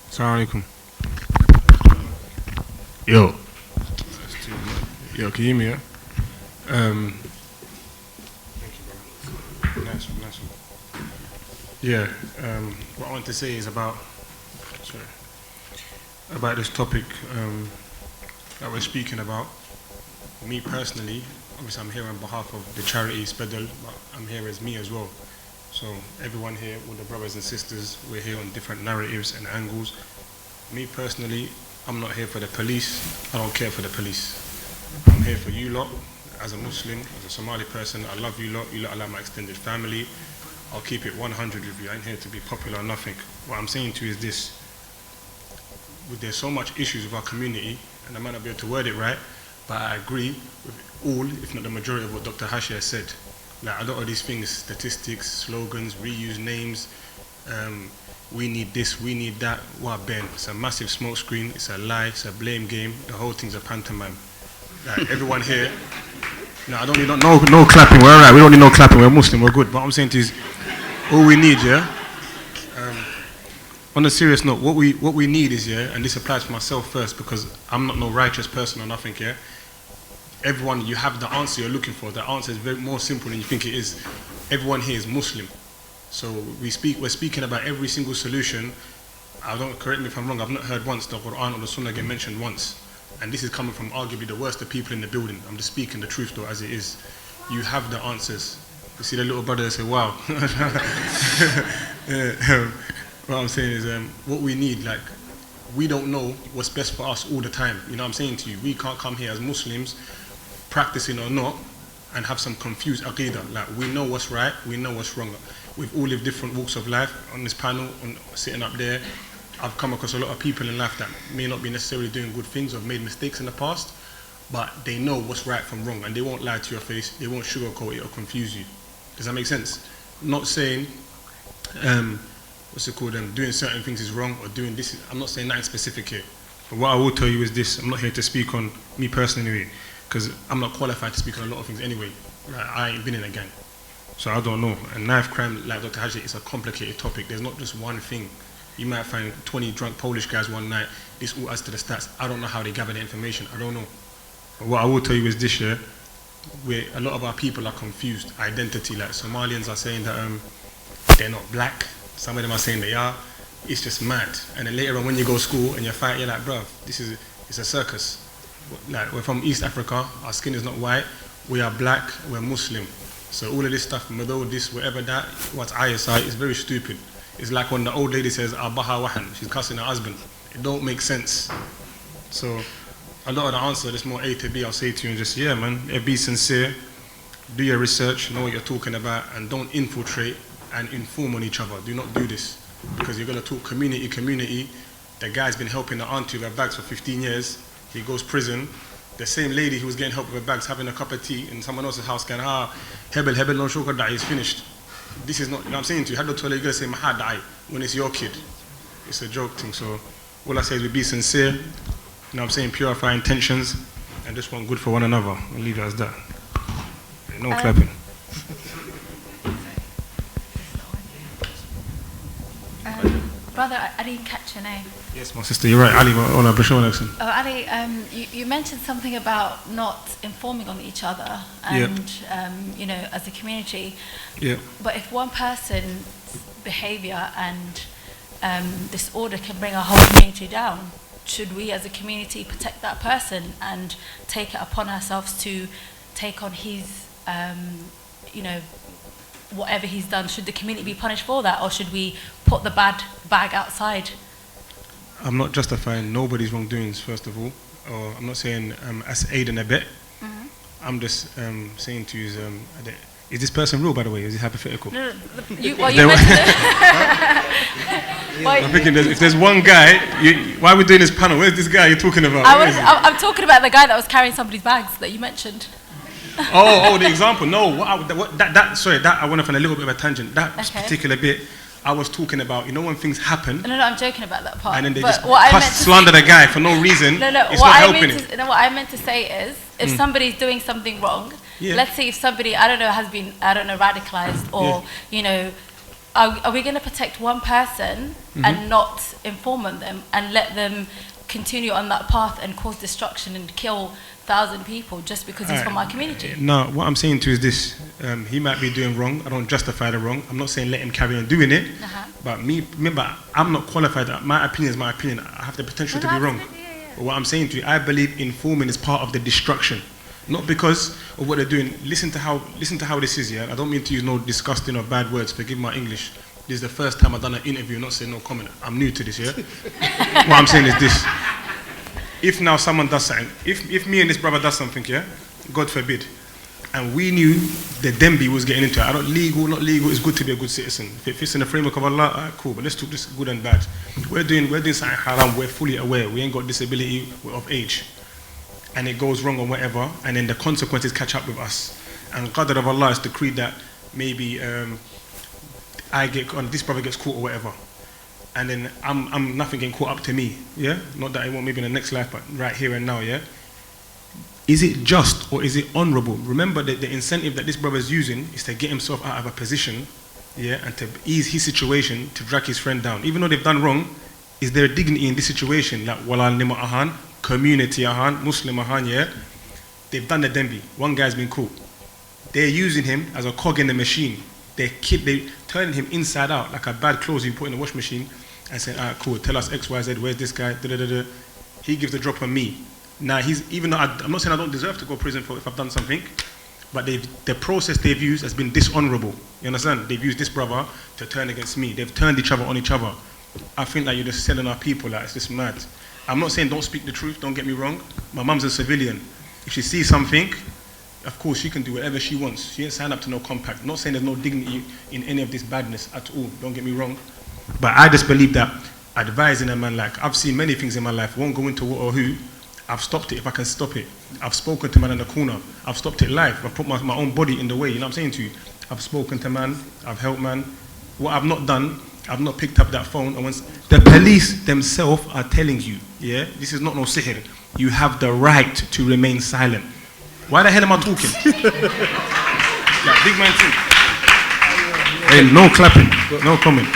Assalamu alaikum. Yo, can you hear me? Yeah? Thank you, bro. Nice one. Yeah, what I want to say is about this topic that we're speaking about. Me personally, obviously I'm here on behalf of the charity Isbeddel, but I'm here as me as well. So everyone here, all the brothers and sisters, we're here on different narratives and angles. Me personally, I'm not here for the police. I don't care for the police. I'm here for you lot. As a Muslim, as a Somali person, I love you lot. You lot are like my extended family. I'll keep it 100 with you. I ain't here to be popular or nothing. What I'm saying to you is this. There's so much issues with our community, and I might not be able to word it right, but I agree with all, if not the majority of what Dr. Hashi has said. Like a lot of these things, statistics, slogans, reuse names, we need this, we need that, what Ben? It's a massive smoke screen, it's a lie, it's a blame game, the whole thing's a pantomime. Like everyone here, I don't need no clapping, we're alright, we don't need no clapping, we're Muslim, we're good. But what I'm saying is, all we need, on a serious note, what we need is, and this applies to myself first because I'm not no righteous person or nothing, everyone, you have the answer you're looking for. The answer is very more simple than you think it is. Everyone here is Muslim. So we're speaking about every single solution. Correct me if I'm wrong, I've not heard once the Quran or the Sunnah get mentioned once. And this is coming from arguably the worst of people in the building. I'm just speaking the truth though as it is. You have the answers. You see the little brother that say, wow. What I'm saying is what we need, we don't know what's best for us all the time. You know what I'm saying to you? We can't come here as Muslims, practicing or not, and have some confused aqidah. Like, we know what's right, we know what's wrong. We've all lived different walks of life. On this panel, sitting up there, I've come across a lot of people in life that may not be necessarily doing good things or have made mistakes in the past, but they know what's right from wrong, and they won't lie to your face, they won't sugarcoat it or confuse you. Does that make sense? Not saying, doing certain things is wrong or doing this. I'm not saying nothing specific here. But what I will tell you is this: I'm not here to speak on me personally, because I'm not qualified to speak on a lot of things anyway. Right? I ain't been in a gang, so I don't know. And knife crime, like Dr. Haji, is a complicated topic. There's not just one thing. You might find 20 drunk Polish guys one night. This all adds to the stats. I don't know how they gather the information. I don't know. But what I will tell you is this: year, where a lot of our people are confused. Identity, like Somalians are saying that they're not black. Some of them are saying they are. It's just mad. And then later on, when you go to school and you fight, you're like, bruv, it's a circus. Like, we're from East Africa, our skin is not white, we are black, we're Muslim. So all of this stuff, Mado, this, whatever that, what's ISI, is very stupid. It's like when the old lady says, Abaha Wahan, she's cussing her husband. It don't make sense. So a lot of the answer, just more A to B, I'll say to you, and just, yeah, man, be sincere, do your research, know what you're talking about, and don't infiltrate and inform on each other. Do not do this. Because you're going to talk community. The guy's been helping the auntie with her bags for 15 years. He goes prison. The same lady who was getting help with her bags having a cup of tea in someone else's house going, hebel no shoka da, he's finished. This is not, you know what I'm saying to you, had the toilet, you're going to say maha da when it's your kid. It's a joke thing. So all I say is we be sincere, you know what I'm saying, purify intentions, and just want good for one another. I'll leave it as that. No clapping. Brother, I didn't catch your name. Yes, my sister, you're right. Ali, Oh, Ali, you mentioned something about not informing on each other and, you know, as a community. Yeah. But if one person's behavior and disorder can bring a whole community down, should we as a community protect that person and take it upon ourselves to take on his, you know, whatever he's done? Should the community be punished for that, or should we put the bad bag outside? I'm not justifying nobody's wrongdoings, first of all, or I'm not saying as aid and abet. I'm just saying to you, is this person real, by the way? Is it hypothetical? No, you mentioned I'm thinking if there's one guy, why are we doing this panel? Where's this guy you're talking about? I'm talking about the guy that was carrying somebody's bags that you mentioned. The example. No, sorry, I went off on a little bit of a tangent. That particular bit, I was talking about, you know, when things happen. No, I'm joking about that part. And then they just slander the guy for no reason. It's not helping him. What I meant to say is, if somebody's doing something wrong, let's say if somebody, has been, radicalized, or, you know, are we going to protect one person and not inform on them and let them continue on that path and cause destruction and kill 1,000 people just because he's from our community? No, what I'm saying to you is this: he might be doing wrong. I don't justify the wrong. I'm not saying let him carry on doing it. But remember, I'm not qualified. My opinion is my opinion. I have the potential to be wrong. But what I'm saying to you, I believe informing is part of the destruction, not because of what they're doing. Listen to how this is. Yeah, I don't mean to use no disgusting or bad words. Forgive my English. This is the first time I've done an interview, not saying no comment. I'm new to this. Yeah. What I'm saying is this. If now someone does something, if me and this brother does something, yeah, God forbid, and we knew the Dembi was getting into it, not legal, it's good to be a good citizen. If it fits in the framework of Allah, cool, but let's talk this good and bad. We're doing something haram, we're fully aware, we ain't got disability, we're of age, and it goes wrong or whatever, and then the consequences catch up with us. And Qadr of Allah is decreed that maybe this brother gets caught or whatever. And then I'm nothing getting caught up to me, yeah? Not that I won't maybe in the next life, but right here and now, yeah? Is it just or is it honorable? Remember that the incentive that this brother is using is to get himself out of a position, yeah, and to ease his situation, to drag his friend down. Even though they've done wrong, is there a dignity in this situation? Like, walal nima ahan, community ahan, Muslim ahan, yeah? They've done the Dembi. One guy's been caught. They're using him as a cog in the machine. They turning him inside out, like a bad clothes you put in the wash machine, and saying, cool, tell us X, Y, Z, where's this guy, da-da-da-da. He gives the drop on me. Now, even though I'm not saying I don't deserve to go to prison for if I've done something, but the process they've used has been dishonorable. You understand? They've used this brother to turn against me. They've turned each other on each other. I think that you're just selling our people, like, it's just mad. I'm not saying don't speak the truth, don't get me wrong. My mum's a civilian. If she sees something, of course, she can do whatever she wants. She ain't signed up to no compact. Not saying there's no dignity in any of this badness at all, don't get me wrong. But I just believe that advising a man, like, I've seen many things in my life, won't go into what or who, I've stopped it if I can stop it. I've spoken to man in the corner, I've stopped it live, I've put my own body in the way, you know what I'm saying to you? I've spoken to man, I've helped man. What I've not done, I've not picked up that phone, and once the police themselves are telling you, yeah, this is not no sihr, you have the right to remain silent. Why the hell am I talking? Like, big man thing. Hey, no clapping, no comment.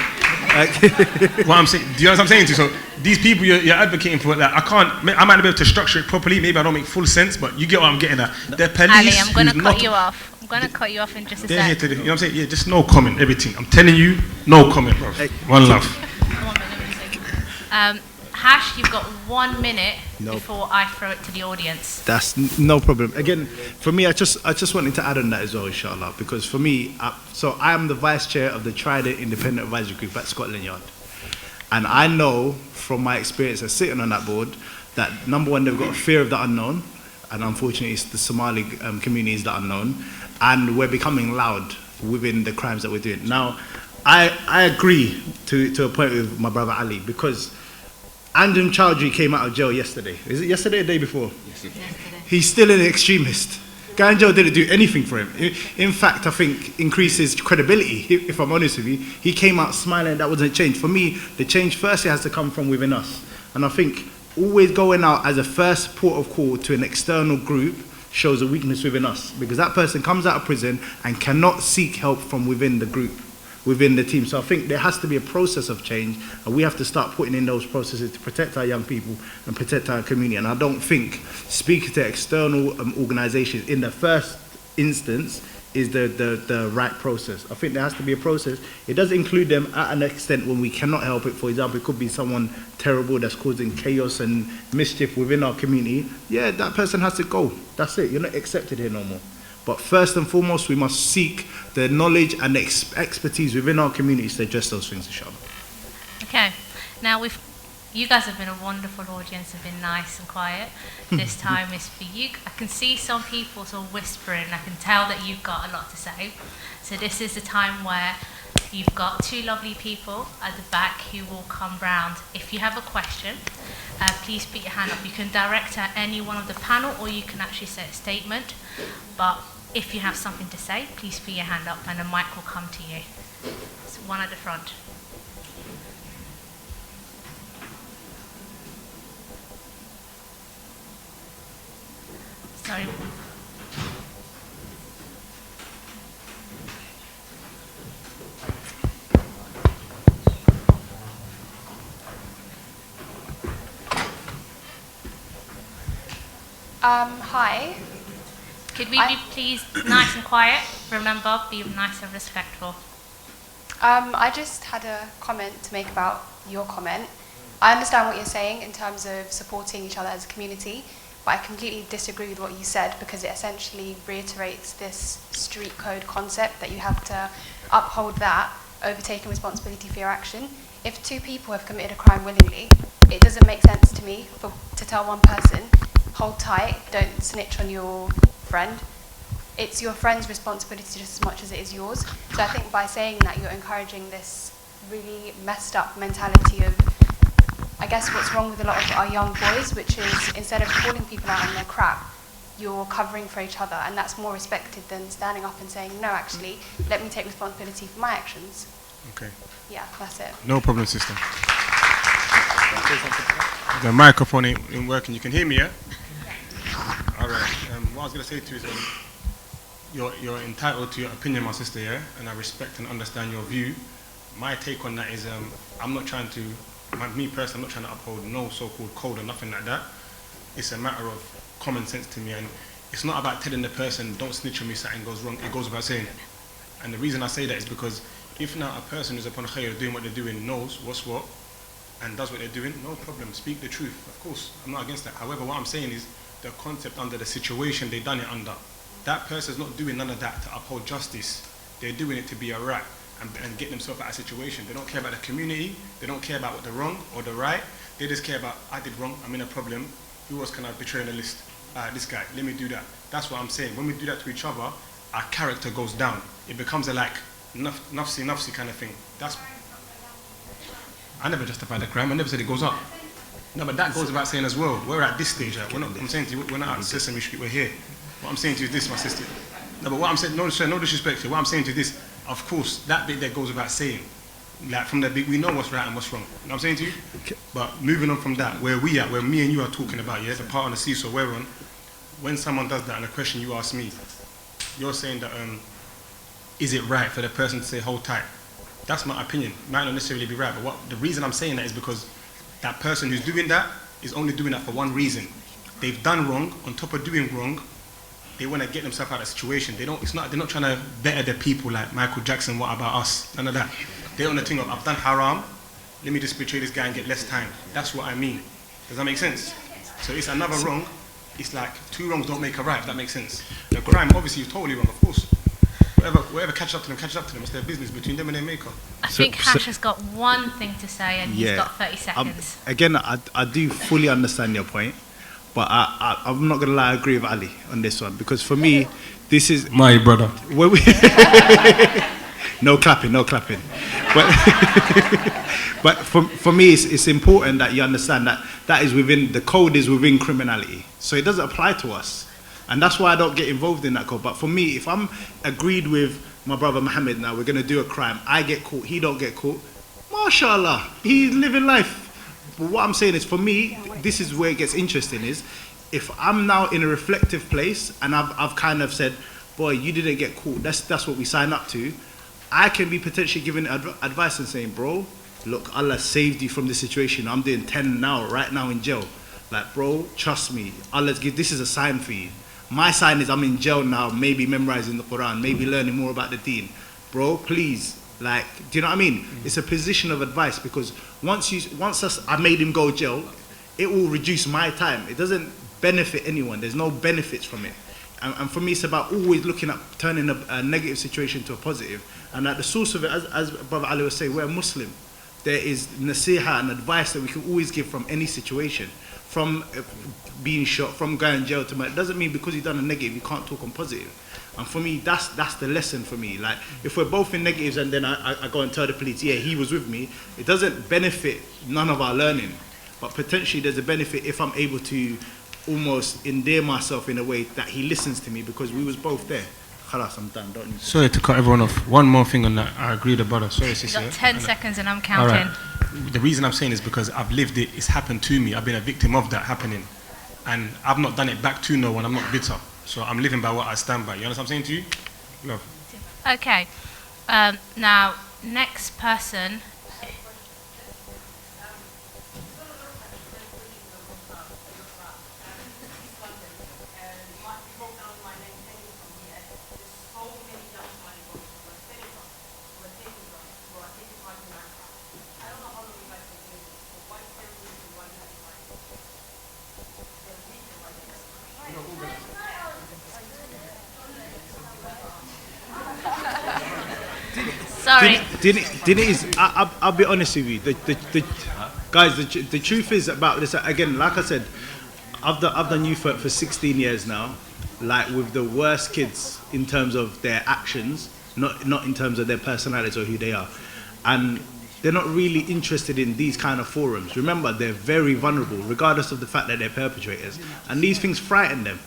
What I'm saying, do you know what I'm saying to you? So these people you're advocating for, like, I might not be able to structure it properly, maybe I don't make full sense, but you get what I'm getting at. The police, Ali, I'm going to cut you off. I'm going to cut you off in just a they're here sec. to, you know what I'm saying? Yeah, just no comment, everything. I'm telling you, no comment, bro. One love. Hash, you've got 1 minute before I throw it to the audience. That's no problem. Again, for me, I just wanted to add on that as well, inshallah, because for me, so I am the vice chair of the Trident Independent Advisory Group at Scotland Yard. And I know from my experience as sitting on that board that, number one, they've got a fear of the unknown, and unfortunately it's the Somali community is the unknown, and we're becoming loud within the crimes that we're doing. Now, I agree to a point with my brother Ali, because Anjem Chowdhury came out of jail yesterday. Is it yesterday or the day before? Yesterday. He's still an extremist. Ganjo didn't do anything for him. In fact, I think increased his credibility, if I'm honest with you. He came out smiling, that wasn't a change. For me, the change firstly has to come from within us. And I think always going out as a first port of call to an external group shows a weakness within us, because that person comes out of prison and cannot seek help from within the group, within the team. So I think there has to be a process of change, and we have to start putting in those processes to protect our young people and protect our community. And I don't think speaking to external organizations in the first instance is the right process. I think there has to be a process. It does include them at an extent when we cannot help it. For example, it could be someone terrible that's causing chaos and mischief within our community. Yeah, that person has to go. That's it. You're not accepted here no more. But first and foremost, we must seek the knowledge and expertise within our communities to address those things, inshallah. Okay, now you guys have been a wonderful audience, have been nice and quiet. This time is for you. I can see some people sort of whispering. I can tell that you've got a lot to say. So this is the time where you've got two lovely people at the back who will come round. If you have a question, please put your hand up. You can direct at any one of the panel, or you can actually say a statement. But if you have something to say, please put your hand up and a mic will come to you. So one at the front. Sorry. Hi. Could we be please nice and quiet? Remember, be nice and respectful. I just had a comment to make about your comment. I understand what you're saying in terms of supporting each other as a community, but I completely disagree with what you said, because it essentially reiterates this street code concept that you have to uphold that over taking responsibility for your action. If two people have committed a crime willingly, it doesn't make sense to me to tell one person, hold tight, don't snitch on your friend. It's your friend's responsibility just as much as it is yours. So I think by saying that, you're encouraging this really messed up mentality of, I guess, what's wrong with a lot of our young boys, which is instead of calling people out on their crap, you're covering for each other, and that's more respected than standing up and saying, no, actually, let me take responsibility for my actions. Okay. Yeah, that's it. No problem, sister. The microphone ain't working. You can hear me, yeah? All right. What I was going to say to you is you're entitled to your opinion, my sister, yeah? And I respect and understand your view. My take on that is I'm not trying to, me personally, I'm not trying to uphold no so-called code or nothing like that. It's a matter of common sense to me, and it's not about telling the person, don't snitch on me, something goes wrong. It goes without saying. And the reason I say that is because if now a person who's upon khayr doing what they're doing knows what's what and does what they're doing, no problem, speak the truth. Of course, I'm not against that. However, what I'm saying is the concept under the situation they done it under. That person's not doing none of that to uphold justice. They're doing it to be alright and get themselves out of a situation. They don't care about the community. They don't care about what the wrong or the right. They just care about, I did wrong, I'm in a problem. Who else can I betray on the list? this guy, let me do that. That's what I'm saying. When we do that to each other, our character goes down. It becomes a like, nafsi kind of thing. That's. I never justified the crime. I never said it goes up. No, but that goes without saying as well. We're at this stage. We're not, I'm saying to you, we're not at Sesame Street, we're here. What I'm saying to you is this, my sister. No, but what I'm saying, no disrespect to you. What I'm saying to you is this. Of course, that bit there goes without saying. Like from the big, we know what's right and what's wrong. You know what I'm saying to you? But moving on from that, where we at, where me and you are talking about, yeah, the part on the seesaw we're on, when someone does that and a question you ask me, you're saying that, is it right for the person to say hold tight? That's my opinion. Might not necessarily be right, but the reason I'm saying that is because that person who's doing that is only doing that for one reason. They've done wrong. On top of doing wrong, they want to get themselves out of the situation. They're not trying to better their people like Michael Jackson. What about us? None of that. They're on the thing of I've done haram. Let me just betray this guy and get less time. That's what I mean. Does that make sense? So it's another wrong. It's like two wrongs don't make a right. If that makes sense. The crime obviously is totally wrong, of course. Whatever catches up to them. It's their business between them and their maker. I think Hash has got one thing to say and he's got 30 seconds. Again, I do fully understand your point, but I'm not going to lie, I agree with Ali on this one, because for me, this is... My brother. No clapping. But for me, it's important that you understand that is within, the code is within criminality. So it doesn't apply to us. And that's why I don't get involved in that code. But for me, if I'm agreed with my brother Mohammed now, we're going to do a crime, I get caught, he don't get caught, mashallah, he's living life. But what I'm saying is, for me, this is where it gets interesting, is if I'm now in a reflective place and I've kind of said, boy, you didn't get caught, that's what we signed up to, I can be potentially giving advice and saying, bro, look, Allah saved you from this situation. I'm doing 10 now, right now in jail. Like, bro, trust me, this is a sign for you. My sign is I'm in jail now, maybe memorizing the Quran, maybe learning more about the deen. Bro, please, like, do you know what I mean? It's a position of advice, because once I made him go jail, it will reduce my time. It doesn't benefit anyone. There's no benefits from it. And for me, it's about always looking at turning a negative situation to a positive. And at the source of it, as Brother Ali was saying, we're Muslim. There is nasiha and advice that we can always give from any situation. From being shot, from going to jail to murder. It doesn't mean because you've done a negative, you can't talk on positive. And for me, that's the lesson for me. Like, if we're both in negatives and then I go and tell the police, yeah, he was with me, it doesn't benefit none of our learning. But potentially there's a benefit if I'm able to almost endear myself in a way that he listens to me, because we was both there. Khalas, I'm done. Don't need to. Sorry to cut everyone off. One more thing on that. I agree with the brother. Sorry, sister. You've got 10 seconds and I'm counting. All right. The reason I'm saying is because I've lived it. It's happened to me. I've been a victim of that happening. And I've not done it back to no one. I'm not bitter. So I'm living by what I stand by. You understand what I'm saying to you? Love. Okay. Now, next person. Sorry. I'll be honest with you. Guys, the truth is about this. Again, like I said, I've done youth for 16 years now. Like, with the worst kids in terms of their actions, not in terms of their personalities or who they are, and they're not really interested in these kind of forums. Remember, they're very vulnerable, regardless of the fact that they're perpetrators, and these things frighten them.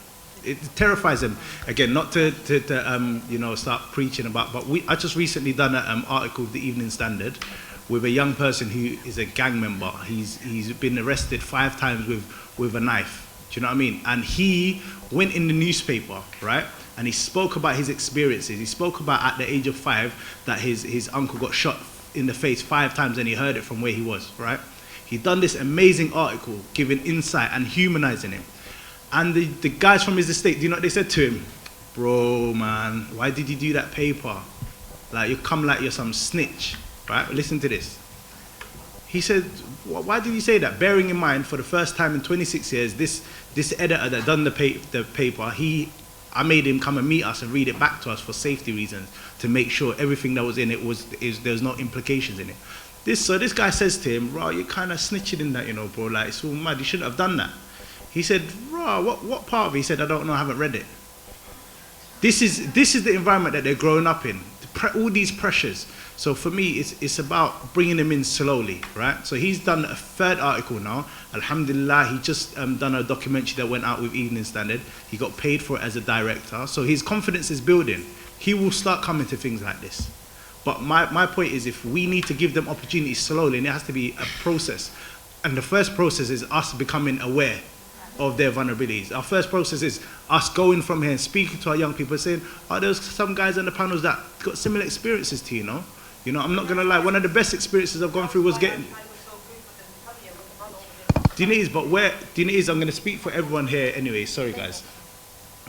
It terrifies them. Again, not to start preaching about, but I just recently done an article with the Evening Standard with a young person who is a gang member. He's been arrested 5 times with a knife. Do you know what I mean? And he went in the newspaper, right? And he spoke about his experiences. He spoke about at the age of 5 that his uncle got shot in the face 5 times, and he heard it from where he was, right? He done this amazing article giving insight and humanizing him. And the guys from his estate, do you know what they said to him? Bro, man, why did you do that paper? Like, you come like you're some snitch, right? Listen to this. He said, why did you say that? Bearing in mind, for the first time in 26 years, this editor that done the paper, I made him come and meet us and read it back to us for safety reasons, to make sure everything that was in it there was no implications in it. So this guy says to him, bro, you're kind of snitching in that, bro. Like, it's all mad. You shouldn't have done that. He said, "Rah, what part of it?" He said, "I don't know, I haven't read it." This is the environment that they're growing up in. All these pressures. So for me, it's about bringing them in slowly, right? So he's done a third article now. Alhamdulillah, he just done a documentary that went out with Evening Standard. He got paid for it as a director. So his confidence is building. He will start coming to things like this. But my point is, if we need to give them opportunities slowly, and it has to be a process. And the first process is us becoming aware of their vulnerabilities. Our first process is us going from here and speaking to our young people, saying, "Oh, there's some guys on the panels that got similar experiences to you, know? You know, I'm not gonna lie, one of the best experiences I've gone through was getting..." Denise, but Denise, I'm gonna speak for everyone here anyway, sorry guys.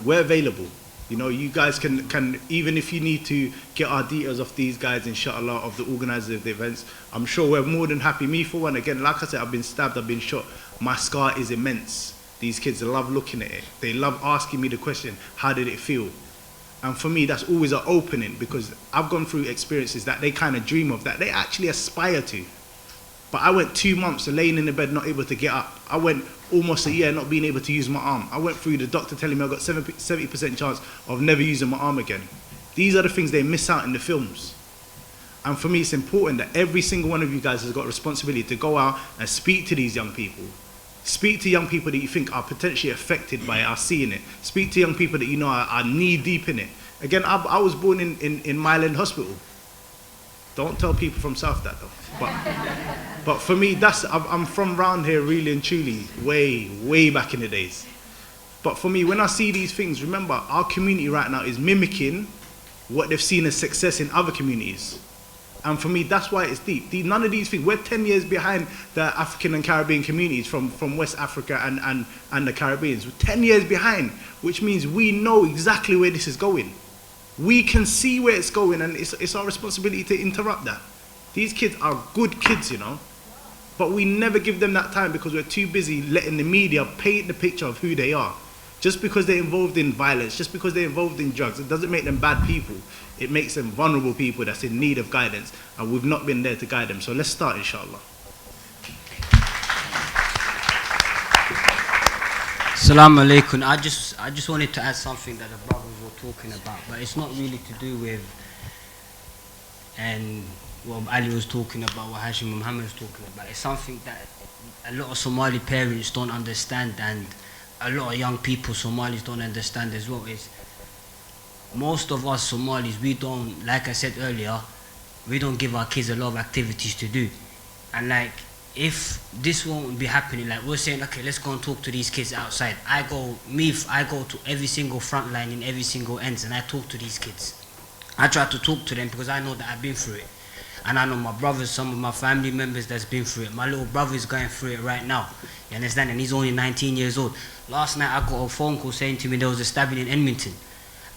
We're available. You know, you guys can, even if you need to get our details of these guys, inshallah, of the organisers of the events, I'm sure we're more than happy. Me for one, again, like I said, I've been stabbed, I've been shot. My scar is immense. These kids love looking at it. They love asking me the question, how did it feel? And for me, that's always an opening, because I've gone through experiences that they kind of dream of, that they actually aspire to. But I went 2 months laying in the bed, not able to get up. I went almost a year not being able to use my arm. I went through the doctor telling me I've got 70% chance of never using my arm again. These are the things they miss out in the films. And for me, it's important that every single one of you guys has got a responsibility to go out and speak to these young people. Speak to young people that you think are potentially affected by it, are seeing it. Speak to young people that you know are knee deep in it. Again, I was born in Mile End Hospital. Don't tell people from South that though. But for me, I'm from round here really and truly, way back in the days. But for me, when I see these things, remember, our community right now is mimicking what they've seen as success in other communities. And for me, that's why it's deep. None of these things, we're 10 years behind the African and Caribbean communities from West Africa and the Caribbeans. We're 10 years behind, which means we know exactly where this is going. We can see where it's going, and it's our responsibility to interrupt that. These kids are good kids, you know, but we never give them that time because we're too busy letting the media paint the picture of who they are. Just because they're involved in violence, just because they're involved in drugs, it doesn't make them bad people. It makes them vulnerable people that's in need of guidance, and we've not been there to guide them. So let's start, inshallah. Assalamu alaikum. I just wanted to add something that the brothers were talking about, but it's not really to do with and what Ali was talking about, what Hashim Muhammad was talking about. It's something that a lot of Somali parents don't understand, and a lot of young people, Somalis, don't understand as well. Is most of us Somalis, we don't, like I said earlier, we don't give our kids a lot of activities to do. And like, if this won't be happening, like we're saying, okay, let's go and talk to these kids outside. I go to every single front line in every single ends, and I talk to these kids. I try to talk to them because I know that I've been through it. And I know my brothers, some of my family members that's been through it. My little brother is going through it right now. You understand? And he's only 19 years old. Last night I got a phone call saying to me there was a stabbing in Edmonton.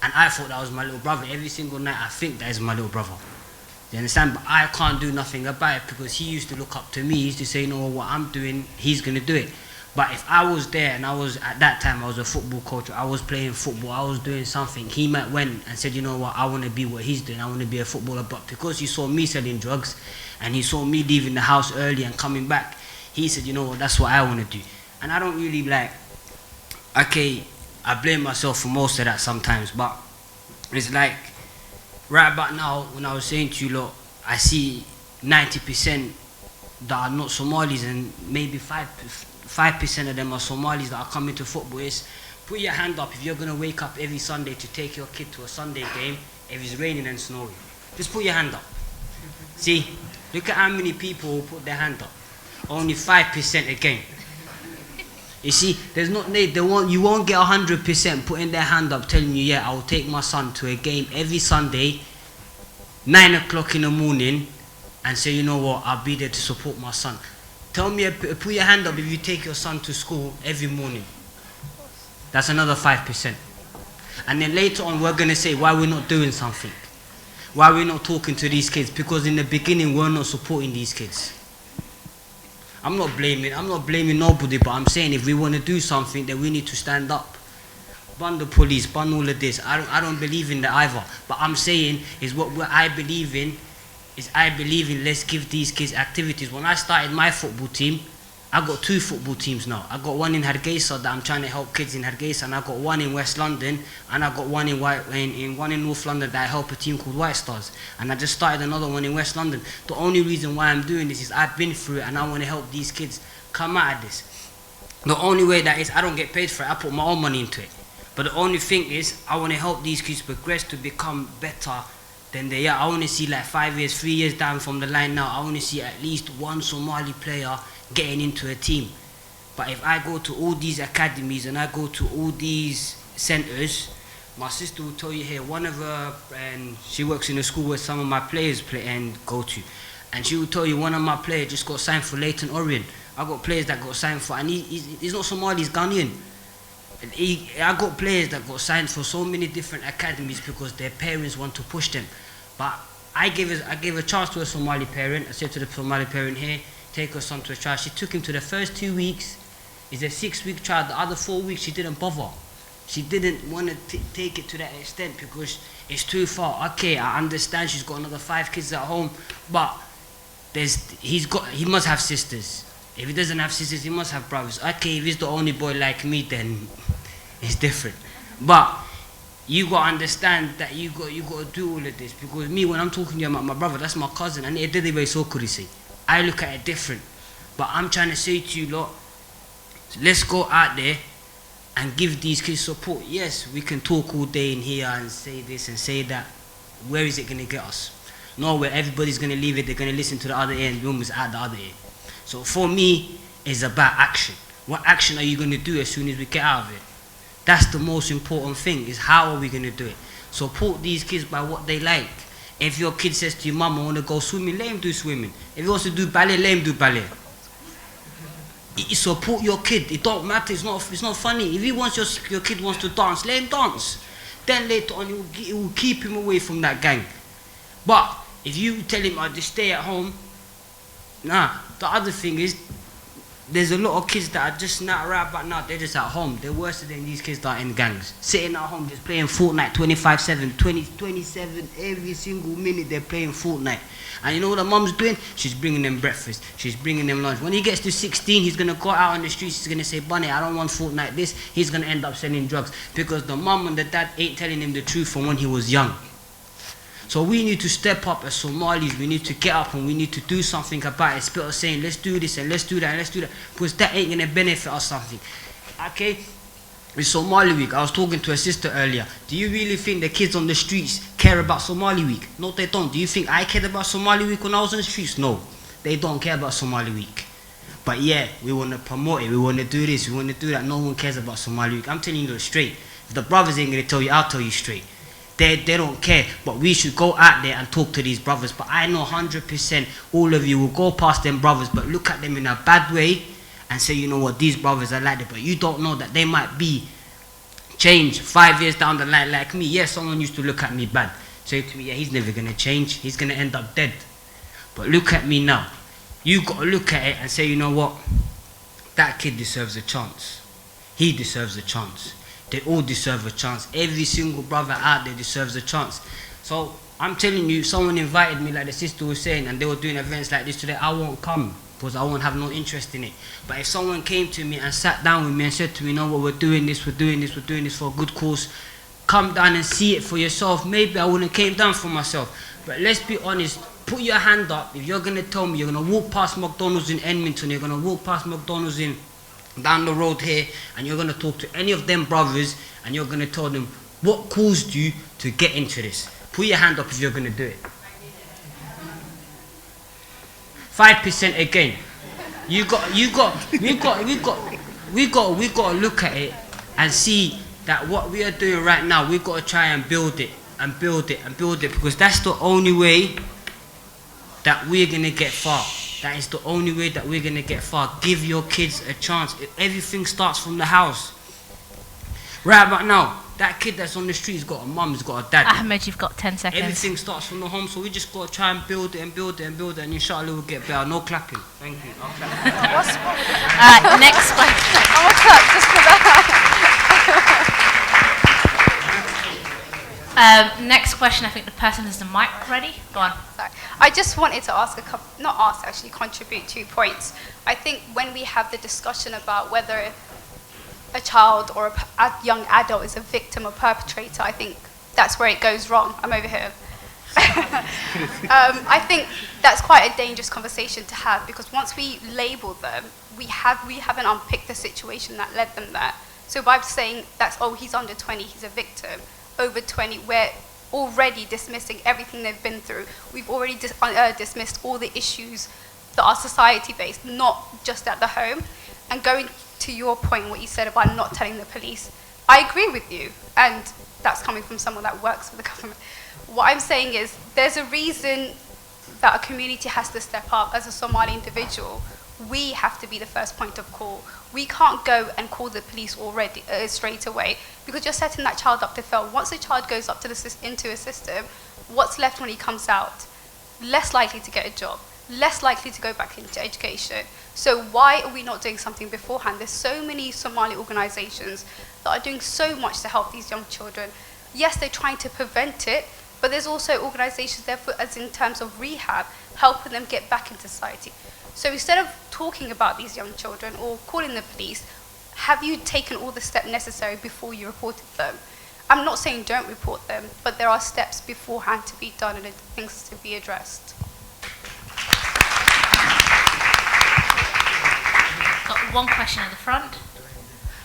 And I thought that was my little brother. Every single night I think that is my little brother. You understand? But I can't do nothing about it because he used to look up to me. He used to say, no, what I'm doing, he's going to do it. But if I was there, and at that time I was a football coach, I was playing football, I was doing something, he might went and said, you know what, I want to be what he's doing, I want to be a footballer. But because he saw me selling drugs, and he saw me leaving the house early and coming back, he said, you know what, that's what I want to do. And I don't really okay, I blame myself for most of that sometimes, but it's like, right about now, when I was saying to you, look, I see 90% that are not Somalis, and maybe 5% of them are Somalis that are coming to football. Is put your hand up if you're going to wake up every Sunday to take your kid to a Sunday game if it's raining and snowing. Just put your hand up. See, look at how many people will put their hand up. Only 5% again. You see, you won't get 100% putting their hand up telling you, yeah, I will take my son to a game every Sunday, 9 o'clock in the morning, and say, you know what, I'll be there to support my son. Tell me, put your hand up if you take your son to school every morning. That's another 5%. And then later on, we're going to say why we're not doing something. Why we're not talking to these kids. Because in the beginning, we're not supporting these kids. I'm not blaming nobody, but I'm saying if we want to do something, then we need to stand up. Ban the police, ban all of this. I don't believe in that either. But I'm saying is what I believe in, let's give these kids activities. When I started my football team, I got 2 football teams now. I got one in Hargeisa that I'm trying to help kids in Hargeisa, and I got one in West London, and I got one in one in North London that I help a team called White Stars, and I just started another one in West London. The only reason why I'm doing this is I've been through it, and I want to help these kids come out of this. The only way that is, I don't get paid for it. I put my own money into it. But the only thing is, I want to help these kids progress to become better than they are. I want to see like 5 years, 3 years down from the line now, I want to see at least one Somali player getting into a team. But if I go to all these academies and I go to all these centres, my sister will tell you here, one of her, and she works in a school where some of my players play and go to, and she will tell you one of my players just got signed for Leighton Orient. I got players that got signed for, and he's not Somali, he's Ghanaian. I got players that got signed for so many different academies because their parents want to push them. But I gave a chance to a Somali parent. I said to the Somali parent here, take her son to a trial. She took him to the first 2 weeks. It's a 6-week trial. The other 4 weeks she didn't bother. She didn't want to take it to that extent because it's too far. Okay, I understand she's got another 5 kids at home, but he must have sisters. If he doesn't have sisters, he must have brothers. Okay, if he's the only boy like me, then it's different. But you got to understand that you got to do all of this, because me, when I'm talking to you about my brother, that's my cousin, and it did the way so could he say. I look at it different. But I'm trying to say to you lot, let's go out there and give these kids support. Yes, we can talk all day in here and say this and say that. Where is it going to get us? Nowhere. Everybody's going to leave it. They're going to listen to the other ear and boom is at the other ear. So for me, it's about action. What action are you going to do as soon as we get out of it? That's the most important thing, is how are we going to do it? Support these kids by what they like. If your kid says to you, Mum, I want to go swimming, let him do swimming. If he wants to do ballet, let him do ballet. Support your kid. It don't matter. It's not funny. If he wants your kid wants to dance, let him dance. Then later on, it will keep him away from that gang. But if you tell him, just stay at home, nah. The other thing is, there's a lot of kids that are just not right about now, they're just at home. They're worse than these kids that are in gangs. Sitting at home just playing Fortnite 25/7, 27 every single minute they're playing Fortnite. And you know what the mum's doing? She's bringing them breakfast. She's bringing them lunch. When he gets to 16, he's going to go out on the streets. He's going to say, Bunny, I don't want Fortnite this. He's going to end up selling drugs because the mum and the dad ain't telling him the truth from when he was young. So we need to step up as Somalis. We need to get up and we need to do something about it. Instead of saying, let's do this and let's do that and let's do that, because that ain't going to benefit us something. Okay? With Somali Week, I was talking to a sister earlier. Do you really think the kids on the streets care about Somali Week? No, they don't. Do you think I cared about Somali Week when I was on the streets? No, they don't care about Somali Week. But yeah, we want to promote it. We want to do this. We want to do that. No one cares about Somali Week. I'm telling you straight. If the brothers ain't going to tell you, I'll tell you straight. They don't care, but we should go out there and talk to these brothers. But I know 100% all of you will go past them brothers, but look at them in a bad way and say, you know what, these brothers are like that. But you don't know that they might be changed 5 years down the line like me. Yes, someone used to look at me bad. Say to me, yeah, he's never going to change. He's going to end up dead. But look at me now. You got to look at it and say, you know what, that kid deserves a chance. He deserves a chance. They all deserve a chance. Every single brother out there deserves a chance. So I'm telling you, someone invited me, like the sister was saying, and they were doing events like this today, I won't come because I won't have no interest in it. But if someone came to me and sat down with me and said to me, you know what, we're doing this for a good cause, come down and see it for yourself. Maybe I wouldn't have came down for myself. But let's be honest, put your hand up. If you're going to tell me you're going to walk past McDonald's in Edmonton, you're going to walk past McDonald's in down the road here, and you're going to talk to any of them brothers and you're going to tell them what caused you to get into this. Put your hand up if you're going to do it. 5% again. We got to look at it and see that what we are doing right now, we've got to try and build it and build it and build it, because that's the only way that we're going to get far. That is the only way that we're going to get far. Give your kids a chance. Everything starts from the house. Right about now, that kid that's on the street has got a mum, has got a dad. Ahmed, you've got 10 seconds. Everything starts from the home, so we just got to try and build it and build it and build it, and inshallah we'll get better. No clapping. Thank you. I'll clap. Next question. I will clap just for that. Next question, I think the person has the mic ready. Go on. Sorry. I just wanted to ask not ask, actually contribute 2 points. I think when we have the discussion about whether a child or a young adult is a victim or perpetrator, I think that's where it goes wrong. I'm over here. I think that's quite a dangerous conversation to have, because once we label them, we haven't unpicked the situation that led them there. So by saying that's, oh, he's under 20, he's a victim, over 20, we're already dismissing everything they've been through. We've already dismissed all the issues that are society based, not just at the home. And going to your point, what you said about not telling the police, I agree with you, and that's coming from someone that works for the government. What I'm saying is there's a reason that a community has to step up. As a Somali individual, we have to be the first point of call. We can't go and call the police already straight away, because you're setting that child up to fail. Once a child goes up to into a system, what's left when he comes out? Less likely to get a job, less likely to go back into education. So why are we not doing something beforehand? There's so many Somali organizations that are doing so much to help these young children. Yes, they're trying to prevent it, but there's also organizations there for, as in terms of rehab, helping them get back into society. So instead of talking about these young children or calling the police, have you taken all the steps necessary before you reported them? I'm not saying don't report them, but there are steps beforehand to be done and things to be addressed. Got one question at the front.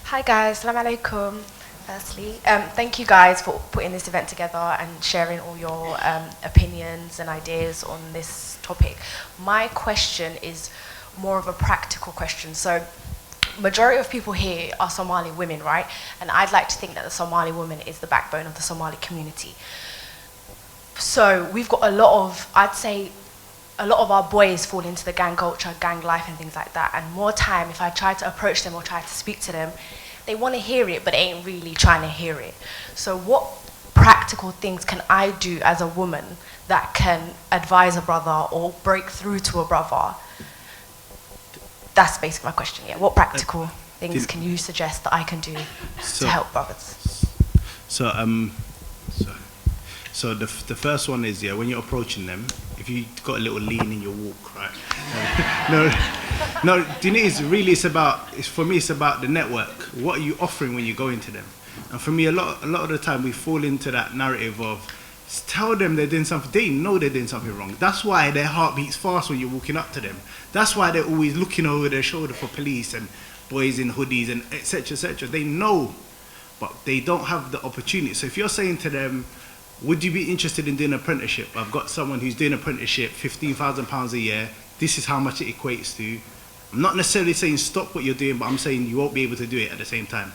Hi guys, Assalamu alaikum. Firstly, thank you guys for putting this event together and sharing all your opinions and ideas on this topic. My question is more of a practical question. So, majority of people here are Somali women, right? And I'd like to think that the Somali woman is the backbone of the Somali community. So we've got a lot of, I'd say, a lot of our boys fall into the gang culture, gang life and things like that. And more time, if I try to approach them or try to speak to them, they want to hear it, but they ain't really trying to hear it. So what practical things can I do as a woman that can advise a brother or break through to a brother? That's basically my question, yeah. What practical things can you suggest that I can do to help brothers? So the first one is, yeah, when you're approaching them, if you got a little lean in your walk, right? No, do you know, it's about the network. What are you offering when you go into them? And for me, a lot of the time we fall into that narrative of tell them they're doing something. They know they're doing something wrong. That's why their heart beats fast when you're walking up to them. That's why they're always looking over their shoulder for police and boys in hoodies and etc. etc. They know, but they don't have the opportunity. So if you're saying to them, would you be interested in doing an apprenticeship? I've got someone who's doing an apprenticeship, £15,000 a year. This is how much it equates to. I'm not necessarily saying stop what you're doing, but I'm saying you won't be able to do it at the same time.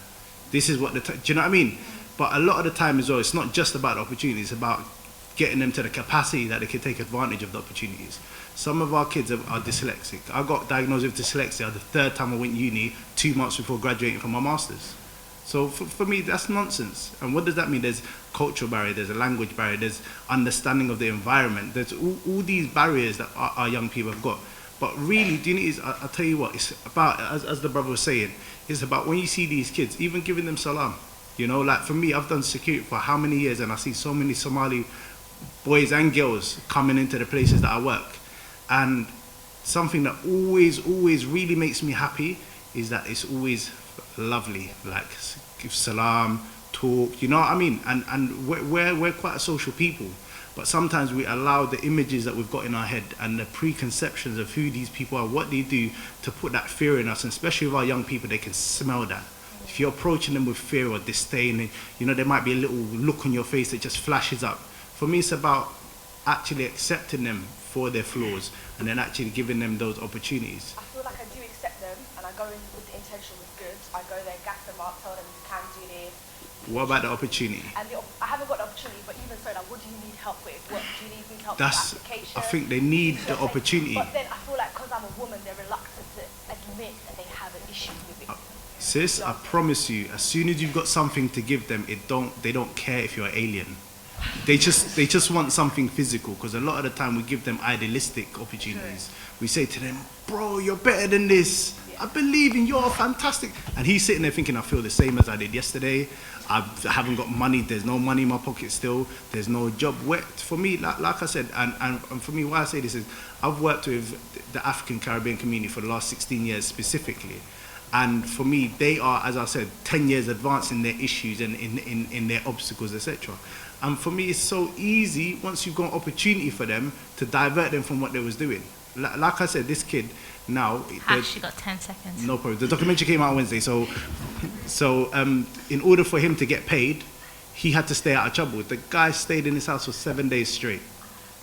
This is what do you know what I mean? But a lot of the time as well, it's not just about the opportunity, it's about getting them to the capacity that they can take advantage of the opportunities. Some of our kids are dyslexic. I got diagnosed with dyslexia the third time I went uni, 2 months before graduating from my master's. So for me, that's nonsense. And what does that mean? There's cultural barrier, there's a language barrier, there's understanding of the environment. There's all these barriers that our young people have got. But really, do you know, I'll tell you what, it's about, as the brother was saying, it's about when you see these kids, even giving them salam. You know, like for me, I've done security for how many years, and I see so many Somali boys and girls coming into the places that I work. And something that always really makes me happy is that it's always lovely, like give salam, talk, you know what I mean? And we're quite a social people, but sometimes we allow the images that we've got in our head and the preconceptions of who these people are, what they do, to put that fear in us, and especially with our young people, they can smell that. If you're approaching them with fear or disdain, you know, there might be a little look on your face that just flashes up. For me, it's about actually accepting them for their flaws and then actually giving them those opportunities. I feel like I do accept them and I go in with the intention was good. I go there, gas them up, tell them you can do this. What about the opportunity? And I haven't got the opportunity, but even so, like, what do you need help with? What do you need me help That's, with the application? I think they need the opportunity. But then I feel like because I'm a woman, they're reluctant to admit that they have an issue with it. Sis, I promise you, as soon as you've got something to give them, they don't care if you're an alien. They just want something physical, because a lot of the time we give them idealistic opportunities. We say to them, bro, you're better than this. I believe in you, you're fantastic. And he's sitting there thinking, I feel the same as I did yesterday. I haven't got money, there's no money in my pocket still, there's no job. For me, like I said, and for me, why I say this is, I've worked with the African Caribbean community for the last 16 years specifically. And for me, they are, as I said, 10 years advanced in their issues and in their obstacles, etc. And for me, it's so easy, once you've got an opportunity for them, to divert them from what they was doing. Like I said, this kid, now... Actually got 10 seconds. No problem. The documentary came out on Wednesday, so in order for him to get paid, he had to stay out of trouble. The guy stayed in his house for 7 days straight.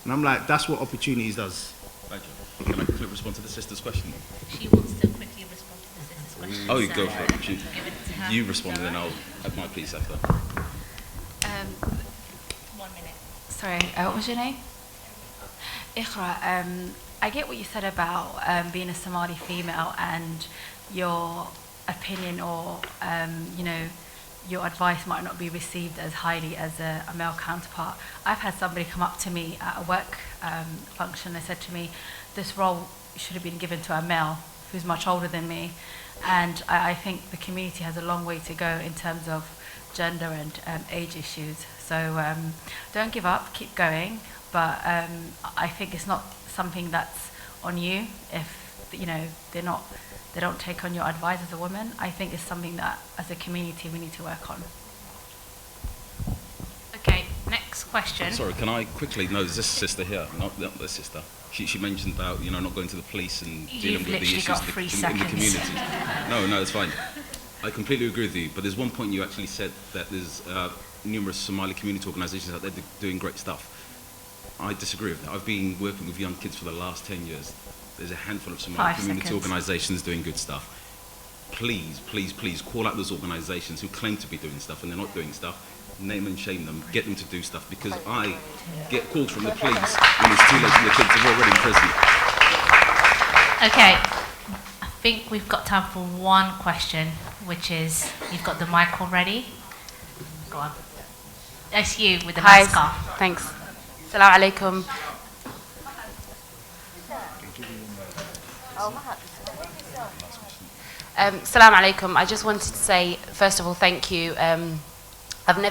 And I'm like, that's what opportunities does. Thank you. Can I quickly respond to the sister's question? She wants to quickly respond to the sister's question. Oh, you go so for it. give it to her. You respond, and then I'll have my piece after. 1 minute. Sorry, what was your name? Iqra, I get what you said about being a Somali female and your opinion or, you know, your advice might not be received as highly as a male counterpart. I've had somebody come up to me at a work function. They said to me, this role should have been given to a male who's much older than me. And I think the community has a long way to go in terms of gender and age issues. So don't give up, keep going. But I think it's not something that's on you if, you know, they don't take on your advice as a woman. I think it's something that as a community we need to work on. Okay, next question. Sorry, can I quickly, no, there's this sister here, not this sister. She mentioned about, you know, not going to the police and dealing with the issues in the community. No, it's fine. I completely agree with you, but there's one point you actually said that there's numerous Somali community organisations out there doing great stuff. I disagree with that. I've been working with young kids for the last 10 years. There's a handful of Somali community organisations doing good stuff. Please, please, please call out those organisations who claim to be doing stuff and they're not doing stuff. Name and shame them. Get them to do stuff, because I get calls from the police when it's too late for the kids. They're already in prison. Okay, I think we've got time for one question, which is, you've got the mic already. Go on. That's you with the mask off. Thanks. Assalamu alaikum. Assalamu alaikum. I just wanted to say, first of all, thank you.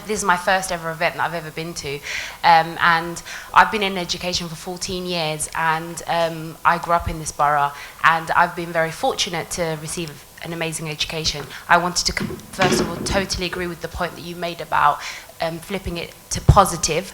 This is my first ever event that I've ever been to, and I've been in education for 14 years, and I grew up in this borough, and I've been very fortunate to receive an amazing education. I wanted to, first of all, totally agree with the point that you made about flipping it to positive.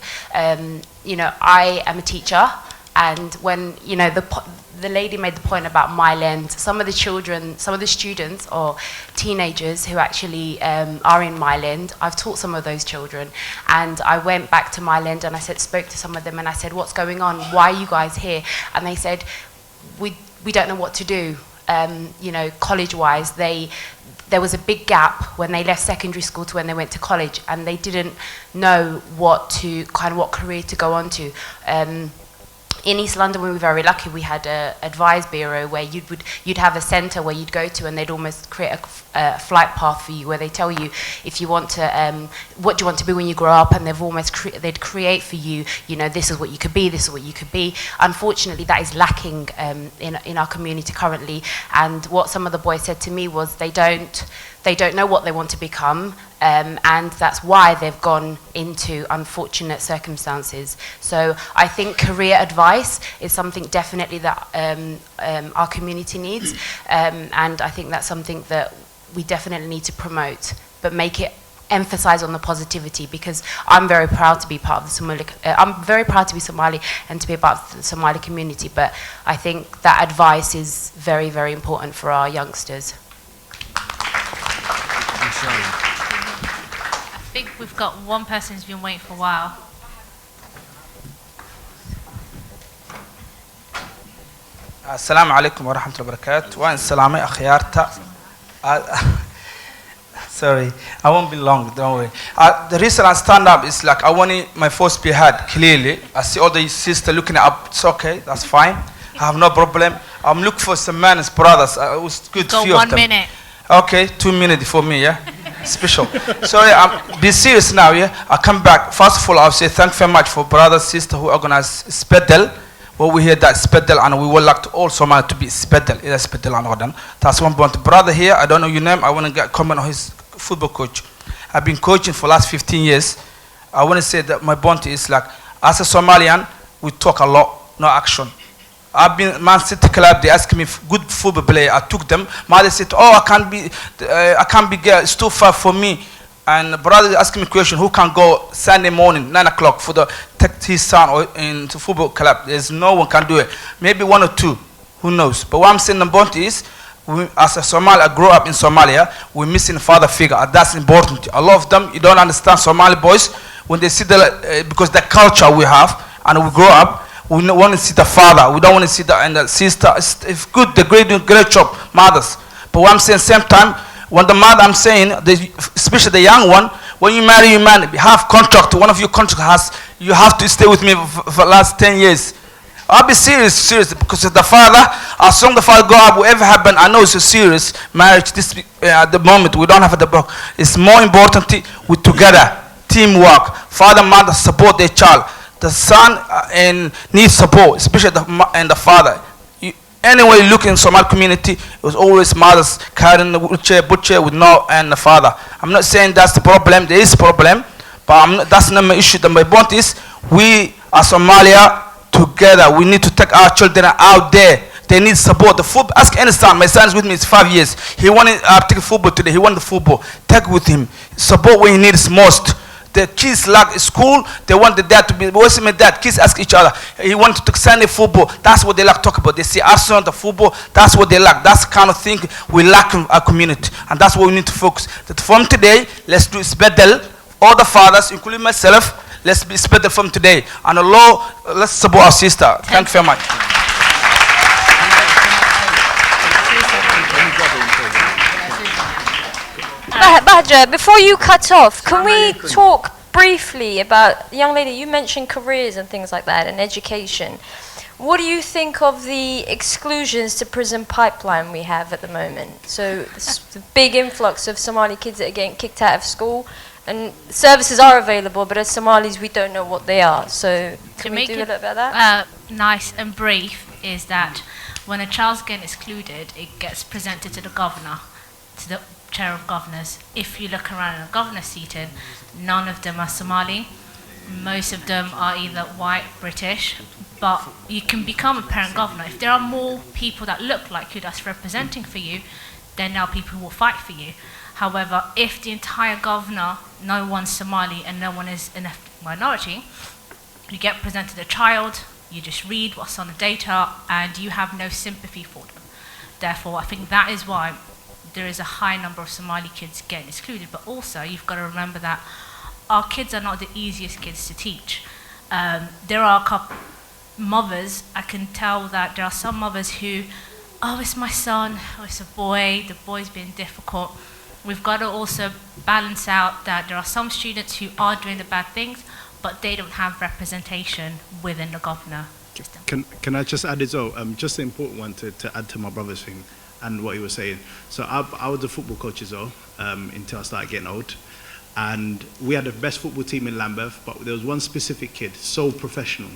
You know, I am a teacher, and when, you know, the lady made the point about my land, some of the children, some of the students or teenagers who actually are in my land, I've taught some of those children, and I went back to my land and I spoke to some of them and I said, what's going on? Why are you guys here? And they said, we don't know what to do. You know, college-wise, there was a big gap when they left secondary school to when they went to college, and they didn't know what career to go on to. In East London, we were very lucky. We had a advice bureau where you'd have a centre where you'd go to, and they'd almost create a flight path for you, where they tell you if you want to, what do you want to be when you grow up, and they'd create for you, you know, this is what you could be, this is what you could be. Unfortunately, that is lacking in our community currently. And what some of the boys said to me was they don't know what they want to become, and that's why they've gone into unfortunate circumstances. So I think career advice is something definitely that our community needs, and I think that's something that we definitely need to promote, but make it emphasize on the positivity, because I'm very proud to be part of the Somali. I'm very proud to be Somali and to be a part of the Somali community, but I think that advice is very, very important for our youngsters. I think we've got one person who's been waiting for a while. Assalamu alaikum wa rahmatullahi wa barakatuh. Wa salamai akhyarta. Sorry, I won't be long, don't worry. The reason I stand up is like I want my voice to be heard clearly. I see all the sisters looking up, it's okay, that's fine. I have no problem. I'm looking for some men and brothers. It was good Go few of them. 1 minute. Okay, 2 minutes for me, yeah? Special. Sorry, be serious now, yeah? I come back. First of all, I'll say thank you very much for brothers, sisters who organized Isbeddel. what we hear that Isbeddel, and we would like to all Somali to be Isbeddel, Isbeddel and Gordon. That's one point. Brother here, I don't know your name, I want to get comment on his football coach. I've been coaching for the last 15 years. I want to say that my point is like, as a Somalian, we talk a lot, no action. I've been Man City club. They asked me good football player. I took them. Mother said, "Oh, I can't be girl. It's too far for me." And brother asked me a question: who can go Sunday morning 9 o'clock for the take his son or into football club? There's no one can do it. Maybe one or two. Who knows? But what I'm saying about is, we, as a Somali, I grew up in Somalia. We're missing father figure. And that's important. A lot of them, you don't understand Somali boys when they see the because the culture we have and we grow up. We want to see the father. We don't want to see the and the sister. It's good. They're great job, mothers. But what I'm saying, same time, when the mother, I'm saying, especially the young one, when you marry a man, you have contract. One of your contract has, you have to stay with me for the last 10 years. I'll be serious, because the father, as long as the father go up, whatever happen, I know it's a serious marriage. This at the moment we don't have the book. It's more important we together, teamwork. Father, mother support their child. The son needs support, especially the father. Anyway, you look in Somali community, it was always mothers carrying the wheelchair, butcher with no and the father. I'm not saying that's the problem. There is a problem, but that's not my issue. My point is, we as Somalia together, we need to take our children out there. They need support. The football. Ask any son. My son is with me. It's 5 years. He wanted to take football today. He wanted the football. Take with him. Support when he needs most. The kids like school, they want the dad to be, what's my dad? Kids ask each other. He wants to Sunday football. That's what they like to talk about. They see Arsenal, the football, that's what they like. That's the kind of thing we lack in our community. And that's what we need to focus. That from today, let's do Isbeddel. All the fathers, including myself, let's be Isbeddel from today. And Allah, let's support our sister. Thank you very much. Bahja, before you cut off, can we talk briefly about, the young lady, you mentioned careers and things like that and education. What do you think of the exclusions to prison pipeline we have at the moment? So the big influx of Somali kids that are getting kicked out of school, and services are available, but as Somalis we don't know what they are. So can we do a little bit about that? Nice and brief is that when a child's getting excluded, it gets presented to the governor, to the chair of governors. If you look around in a governor's seating, none of them are Somali. Most of them are either white, British, but you can become a parent governor. If there are more people that look like you that's representing for you, then now people will fight for you. However, if the entire governor, no one's Somali and no one is in a minority, you get presented a child, you just read what's on the data, and you have no sympathy for them. Therefore, I think that is why there is a high number of Somali kids getting excluded, but also you've got to remember that our kids are not the easiest kids to teach. There are a couple mothers, I can tell that there are some mothers who, oh, it's my son, oh, it's a boy, the boy's being difficult. We've got to also balance out that there are some students who are doing the bad things, but they don't have representation within the governor system. Can I just add this though? Just an important one to add to my brother's thing and what he was saying. So I was a football coach as well until I started getting old. And we had the best football team in Lambeth, but there was one specific kid, so professional.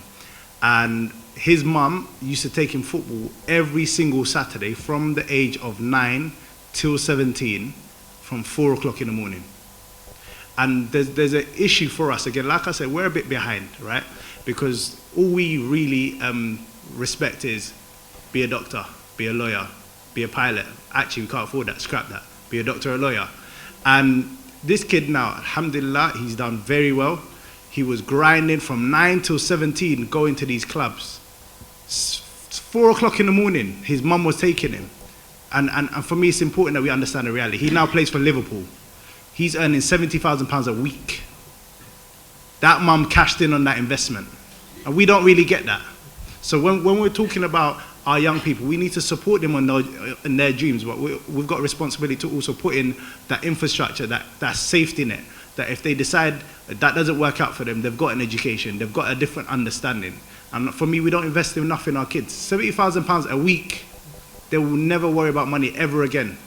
And his mum used to take him football every single Saturday from the age of 9 till 17, from 4 o'clock in the morning. And there's an issue for us. Again, like I said, we're a bit behind, right? Because all we really respect is be a doctor, be a lawyer, be a pilot. Actually, we can't afford that, scrap that. Be a doctor or a lawyer. And this kid now, alhamdulillah, he's done very well. He was grinding from 9 till 17, going to these clubs. 4 o'clock in the morning, his mum was taking him. And for me, it's important that we understand the reality. He now plays for Liverpool. He's earning £70,000 a week. That mum cashed in on that investment. And we don't really get that. So when we're talking about our young people, we need to support them in their dreams, but we've got a responsibility to also put in that infrastructure, that safety net, that if they decide that doesn't work out for them, they've got an education, they've got a different understanding. And for me, we don't invest enough in our kids. £70,000 a week, they will never worry about money ever again.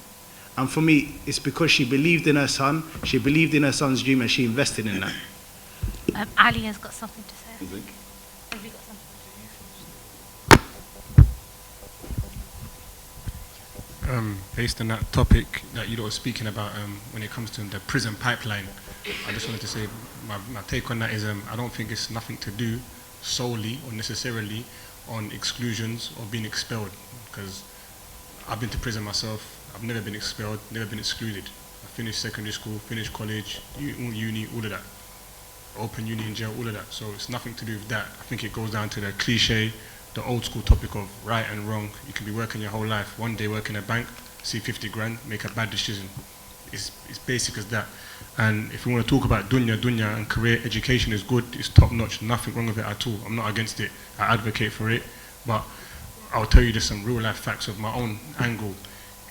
And for me, it's because she believed in her son, she believed in her son's dream, and she invested in that. Ali has got something to say. Have you got something? based on that topic that you lot were speaking about when it comes to the prison pipeline, I just wanted to say my take on that is I don't think it's nothing to do solely or necessarily on exclusions or being expelled, because I've been to prison myself. I've never been expelled, never been excluded. I finished secondary school, finished college, uni, all of that. Open uni in jail, all of that. So it's nothing to do with that. I think it goes down to the cliche, the old school topic of right and wrong. You can be working your whole life, one day work in a bank, see 50 grand, make a bad decision. It's basic as that. And if you want to talk about dunya and career education is good, it's top notch, nothing wrong with it at all. I'm not against it, I advocate for it, but I'll tell you just some real life facts of my own angle.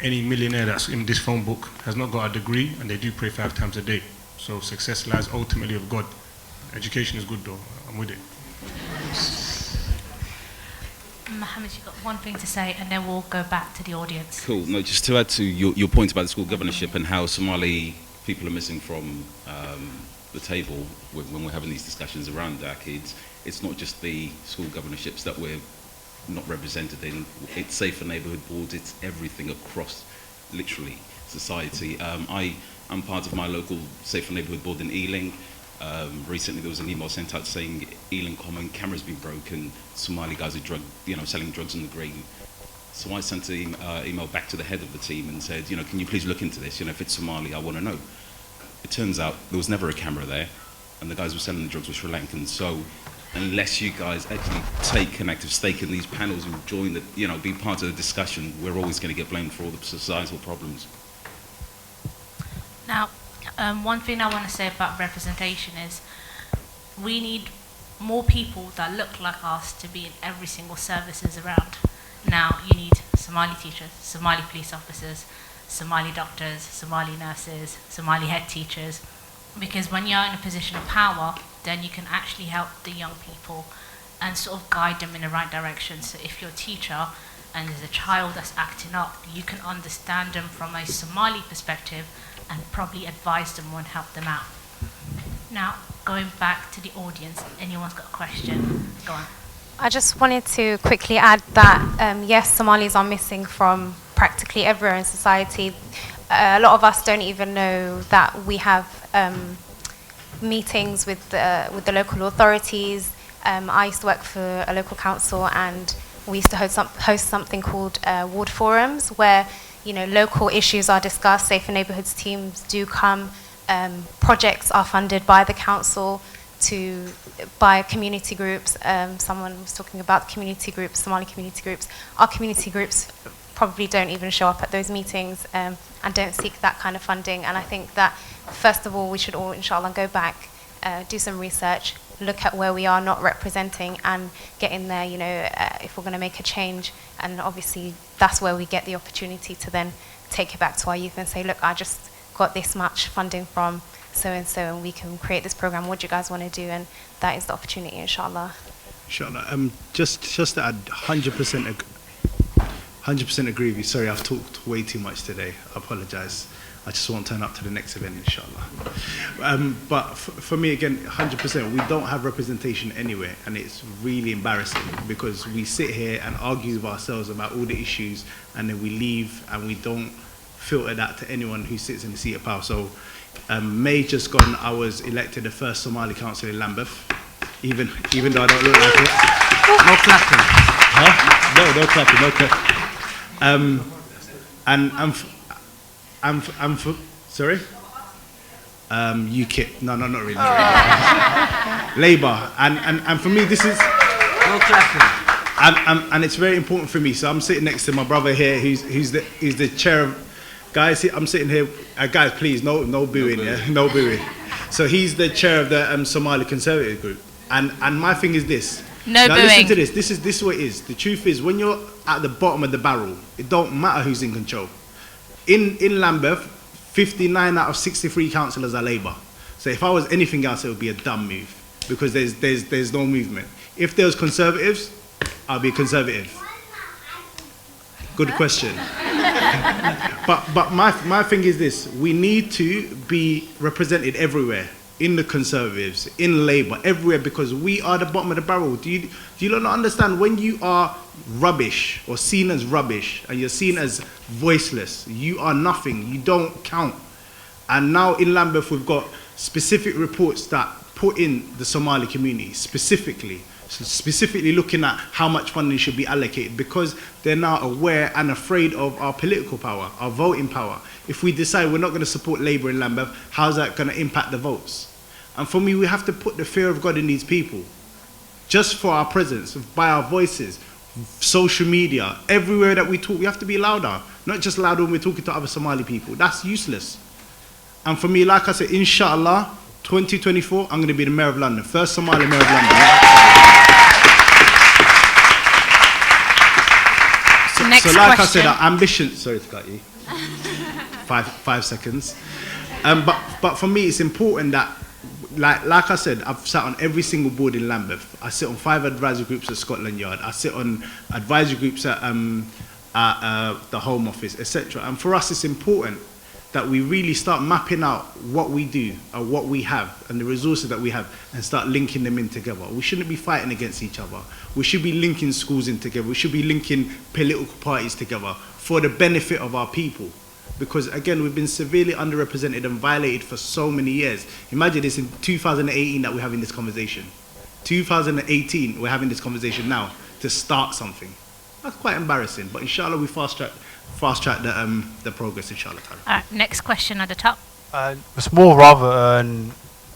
Any millionaire that's in this phone book has not got a degree and they do pray 5 times a day. So success lies ultimately with God. Education is good though, I'm with it. Mohammed, you've got one thing to say and then we'll go back to the audience. Cool. No, just to add to your point about the school governorship and how Somali people are missing from the table when we're having these discussions around our kids, it's not just the school governorships that we're not represented in. It's safer neighbourhood boards, it's everything across, literally, society. I'm part of my local safer neighbourhood board in Ealing. Recently there was an email sent out saying Ealing Common, cameras been broken, Somali guys are selling drugs on the green. So I sent an email back to the head of the team and said, can you please look into this? If it's Somali, I want to know. It turns out there was never a camera there, and the guys who were selling the drugs were Sri Lankans. So unless you guys actually take an active stake in these panels and join the, be part of the discussion, we're always going to get blamed for all the societal problems. Now, one thing I want to say about representation is we need more people that look like us to be in every single services around. Now, you need Somali teachers, Somali police officers, Somali doctors, Somali nurses, Somali head teachers, because when you're in a position of power, then you can actually help the young people and sort of guide them in the right direction. So if you're a teacher and there's a child that's acting up, you can understand them from a Somali perspective and probably advise them and help them out. Now, going back to the audience, anyone's got a question? Go on. I just wanted to quickly add that, yes, Somalis are missing from practically everywhere in society. A lot of us don't even know that we have meetings with the local authorities. I used to work for a local council, and we used to host something called ward forums, where local issues are discussed. Safer Neighbourhoods teams do come. Projects are funded by the council by community groups. Someone was talking about community groups, Somali community groups. Our community groups probably don't even show up at those meetings and don't seek that kind of funding. And I think that, first of all, we should all, inshallah, go back, do some research, look at where we are not representing and get in there, if we're going to make a change. And obviously, that's where we get the opportunity to then take it back to our youth and say, look, I just got this much funding from so-and-so, and we can create this program. What do you guys want to do? And that is the opportunity, inshallah. Inshallah. Just to add, 100% agree with you. Sorry, I've talked way too much today. I apologise. I just won't turn up to the next event, inshallah. But for me, again, 100%, we don't have representation anywhere, and it's really embarrassing because we sit here and argue with ourselves about all the issues, and then we leave and we don't filter that to anyone who sits in the seat of power. So May just gone, I was elected the first Somali councillor in Lambeth, even though I don't look like it. No clapping. Huh? No clapping, no clapping. And sorry? UKIP. No, not really. Labour. And for me, this is... No clapping. And it's very important for me. So I'm sitting next to my brother here, who's the chair of... Guys, I'm sitting here... guys, please, no booing, yeah? No booing. So he's the chair of the Somali Conservative Group. And my thing is this. No booing. Listen to this. This is what it is. The truth is, when you're at the bottom of the barrel, it don't matter who's in control. In Lambeth, 59 out of 63 councillors are Labour. So if I was anything else, it would be a dumb move because there's no movement. If there was Conservatives, I'll be a Conservative. Good question. But my thing is this: we need to be represented everywhere. in the Conservatives, in Labour, everywhere, because we are the bottom of the barrel. Do you not understand, when you are rubbish or seen as rubbish and you're seen as voiceless, you are nothing, you don't count. And now in Lambeth we've got specific reports that put in the Somali community specifically looking at how much funding should be allocated, because they're now aware and afraid of our political power, our voting power. If we decide we're not going to support Labour in Lambeth, how's that going to impact the votes? And for me, we have to put the fear of God in these people, just for our presence, by our voices, social media, everywhere that we talk, we have to be louder, not just louder when we're talking to other Somali people. That's useless. And for me, like I said, inshallah, 2024, I'm going to be the Mayor of London, first Somali Mayor of London. So like I said, our ambition, sorry to cut you, 5 seconds. But for me, it's important that, like I said, I've sat on every single board in Lambeth. I sit on 5 advisory groups at Scotland Yard. I sit on advisory groups at the Home Office, etc. And for us, it's important that we really start mapping out what we do and what we have and the resources that we have, and start linking them in together. We shouldn't be fighting against each other. We should be linking schools in together. We should be linking political parties together for the benefit of our people. Because again, we've been severely underrepresented and violated for so many years. Imagine this in 2018 that we're having this conversation. 2018, we're having this conversation now to start something. That's quite embarrassing, but inshallah we fast track the progress, inshallah. Next question at the top. It's more rather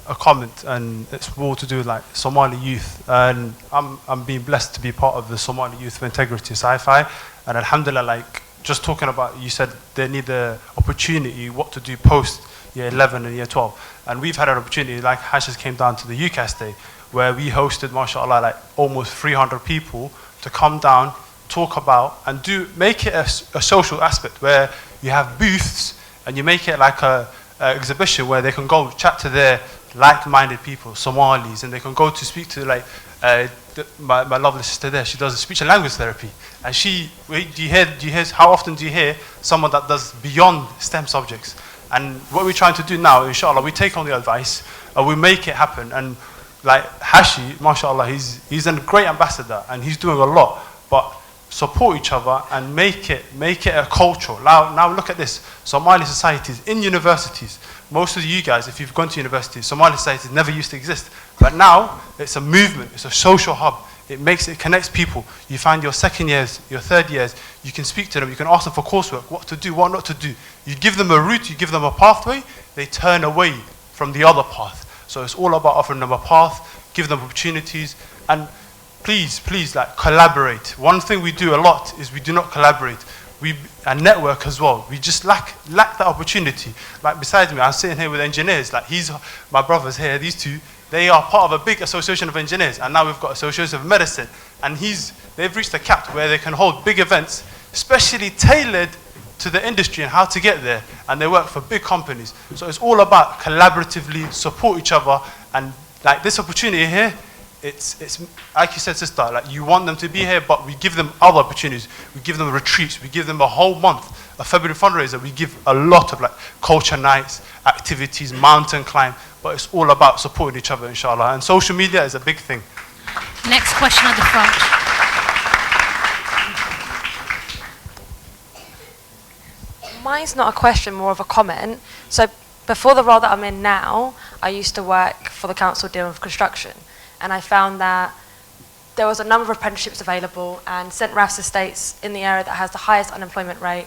a comment, and it's more to do with like Somali youth. And I'm being blessed to be part of the Somali Youth for Integrity Sci-Fi, and alhamdulillah, like just talking about, you said they need the opportunity what to do post year 11 and year 12, and we've had an opportunity, like Hashish came down to the UCAS Day, where we hosted, mashallah, like almost 300 people to come down, talk about, and make it a social aspect where you have booths and you make it like a exhibition where they can go chat to their like-minded people, Somalis, and they can go to speak to like my lovely sister there. She does speech and language therapy, and how often do you hear someone that does beyond STEM subjects? And what we're trying to do now, inshallah, we take on the advice and we make it happen. And like Hashi, mashallah, he's a great ambassador and he's doing a lot, but support each other and make it a culture. Now look at this, Somali societies in universities. Most of you guys, if you've gone to university, Somali societies never used to exist. But now it's a movement, it's a social hub. It connects people. You find your second years, your third years, you can speak to them, you can ask them for coursework, what to do, what not to do. You give them a route, you give them a pathway, they turn away from the other path. So it's all about offering them a path, give them opportunities, and please, like, collaborate. One thing we do a lot is we do not collaborate. And network as well. We just lack that opportunity. Like besides me, I'm sitting here with engineers. Like my brothers here, these two, they are part of a big association of engineers, and now we've got association of medicine. And they've reached a cap where they can hold big events, especially tailored to the industry and how to get there. And they work for big companies. So it's all about collaboratively support each other. And like this opportunity here, it's like you said, sister, like you want them to be here, but we give them other opportunities. We give them retreats. We give them a whole month, a February fundraiser. We give a lot of like culture nights, activities, mountain climb, but it's all about supporting each other, inshallah. And social media is a big thing. Next question at the front. Mine's not a question, more of a comment. So before the role that I'm in now, I used to work for the council dealing with construction. And I found that there was a number of apprenticeships available, and St. Ralph's Estates in the area that has the highest unemployment rate,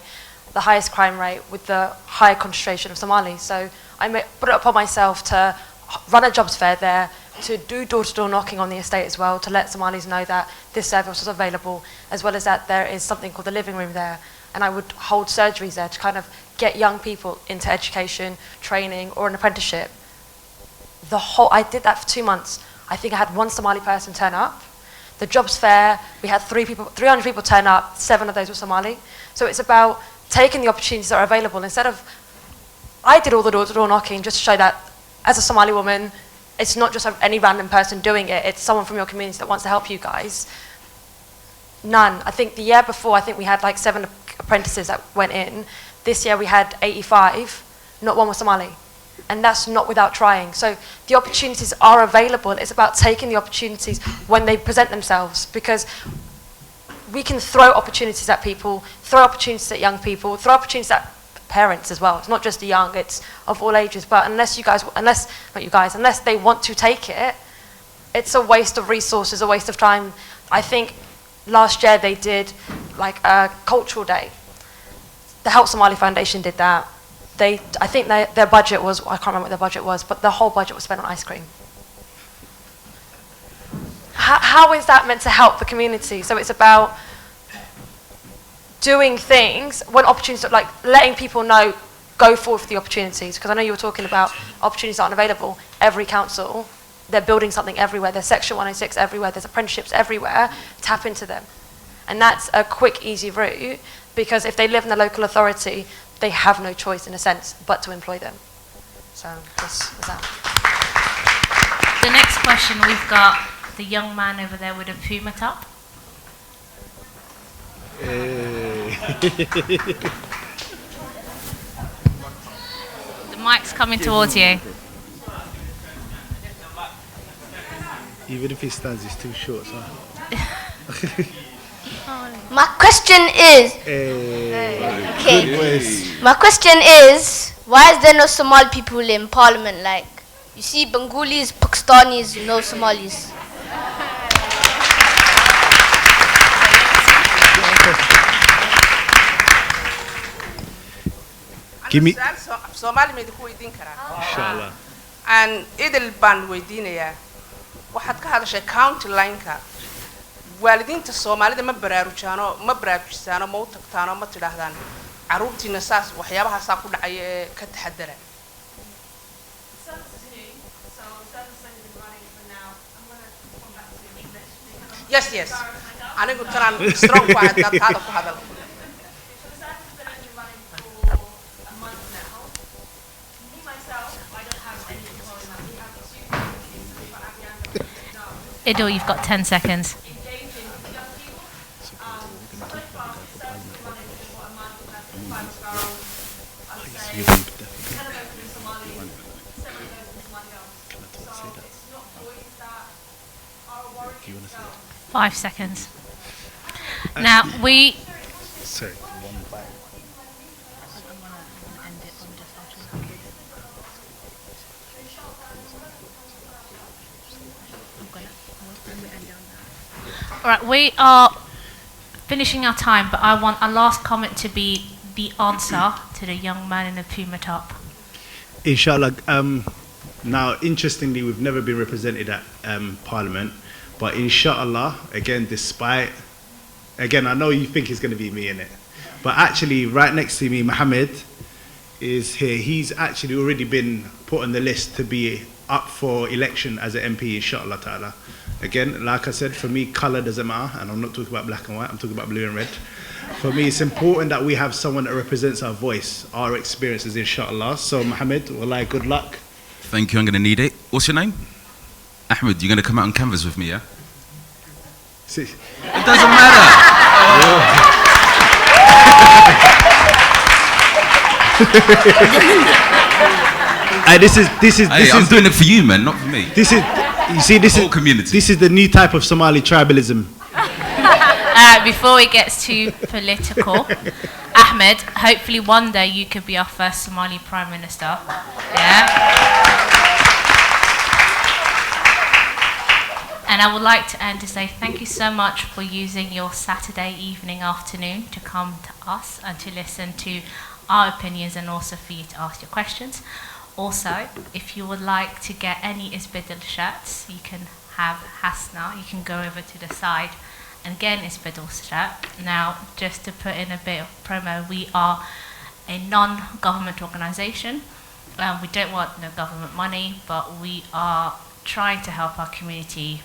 the highest crime rate, with the high concentration of Somalis. So I put it upon myself to run a jobs fair there, to do door-to-door knocking on the estate as well, to let Somalis know that this service was available, as well as that there is something called the living room there. And I would hold surgeries there to kind of get young people into education, training, or an apprenticeship. I did that for 2 months. I think I had one Somali person turn up. The jobs fair, we had 300 people turn up, 7 of those were Somali. So it's about taking the opportunities that are available. Instead of, I did all the door-to-door knocking just to show that as a Somali woman, it's not just any random person doing it, it's someone from your community that wants to help you guys. None. I think the year before, I think we had like 7 apprentices that went in. This year we had 85, not one was Somali. And that's not without trying. So the opportunities are available. It's about taking the opportunities when they present themselves, because we can throw opportunities at people, throw opportunities at young people, throw opportunities at parents as well. It's not just the young, it's of all ages. But unless they want to take it, it's a waste of resources, a waste of time. I think last year they did like a cultural day. The Help Somali Foundation did that. I think their budget was, I can't remember what their budget was, but the whole budget was spent on ice cream. How is that meant to help the community? So it's about doing things when opportunities, like letting people know, go forward for the opportunities. Because I know you were talking about opportunities aren't available. Every council, they're building something everywhere. There's Section 106 everywhere. There's apprenticeships everywhere. Tap into them. And that's a quick, easy route, because if they live in the local authority, they have no choice, in a sense, but to employ them. So that's that. The next question, we've got the young man over there with a puma top. The mic's coming towards you. Even if he stands, he's too short, so. My question is, my question is, why is there no Somali people in parliament? Like, you see Bengalis, Pakistanis, no Somalis. Give me. Somali ma idinku weydiin karaa? Inshallah. Aan idil baan weydiinayaa. Waxaad ka hadashay county line-ka. waalidiinta Soomaalida ma baraarujaano ma baraarujisaano ma u tagtaano ma tidhaahdaan caruurtiina saas waxyaabaha saa ku dhacay ee ka taxadara. Yes. Anigu taraan strong ku aad taada ku hadal. Idil, you've got 10 seconds. Five seconds. Now we. Sorry. All right, we are finishing our time, but I want a last comment to be the answer to the young man in the puma top. Inshallah. Now, interestingly, we've never been represented at Parliament, but inshallah, again, I know you think it's going to be me in it, but actually, right next to me, Mohammed is here. He's actually already been put on the list to be up for election as an MP, inshallah ta'ala. Again, like I said, for me, colour doesn't matter, and I'm not talking about black and white, I'm talking about blue and red. For me, it's important that we have someone that represents our voice, our experiences, inshallah. So, Mohammed, wallahi, good luck. Thank you, I'm going to need it. What's your name? Ahmed, you're going to come out on canvas with me, yeah? See. It doesn't matter. I'm doing it for you, man, not for me. This is the new type of Somali tribalism. Before it gets too political, Ahmed, hopefully one day you could be our first Somali Prime Minister. Yeah. And I would like to end to say thank you so much for using your Saturday evening, afternoon to come to us and to listen to our opinions and also for you to ask your questions. Also, if you would like to get any Isbeddel shirts, you can have Hasna. You can go over to the side and get an Isbeddel shirt. Now, just to put in a bit of promo, we are a non-government organisation. We don't want no government money, but we are trying to help our community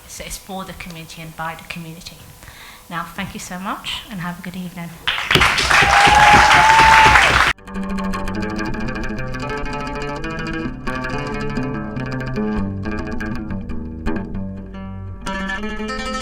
so it's for the community and by the community. Now, thank you so much and have a good evening. Thank you.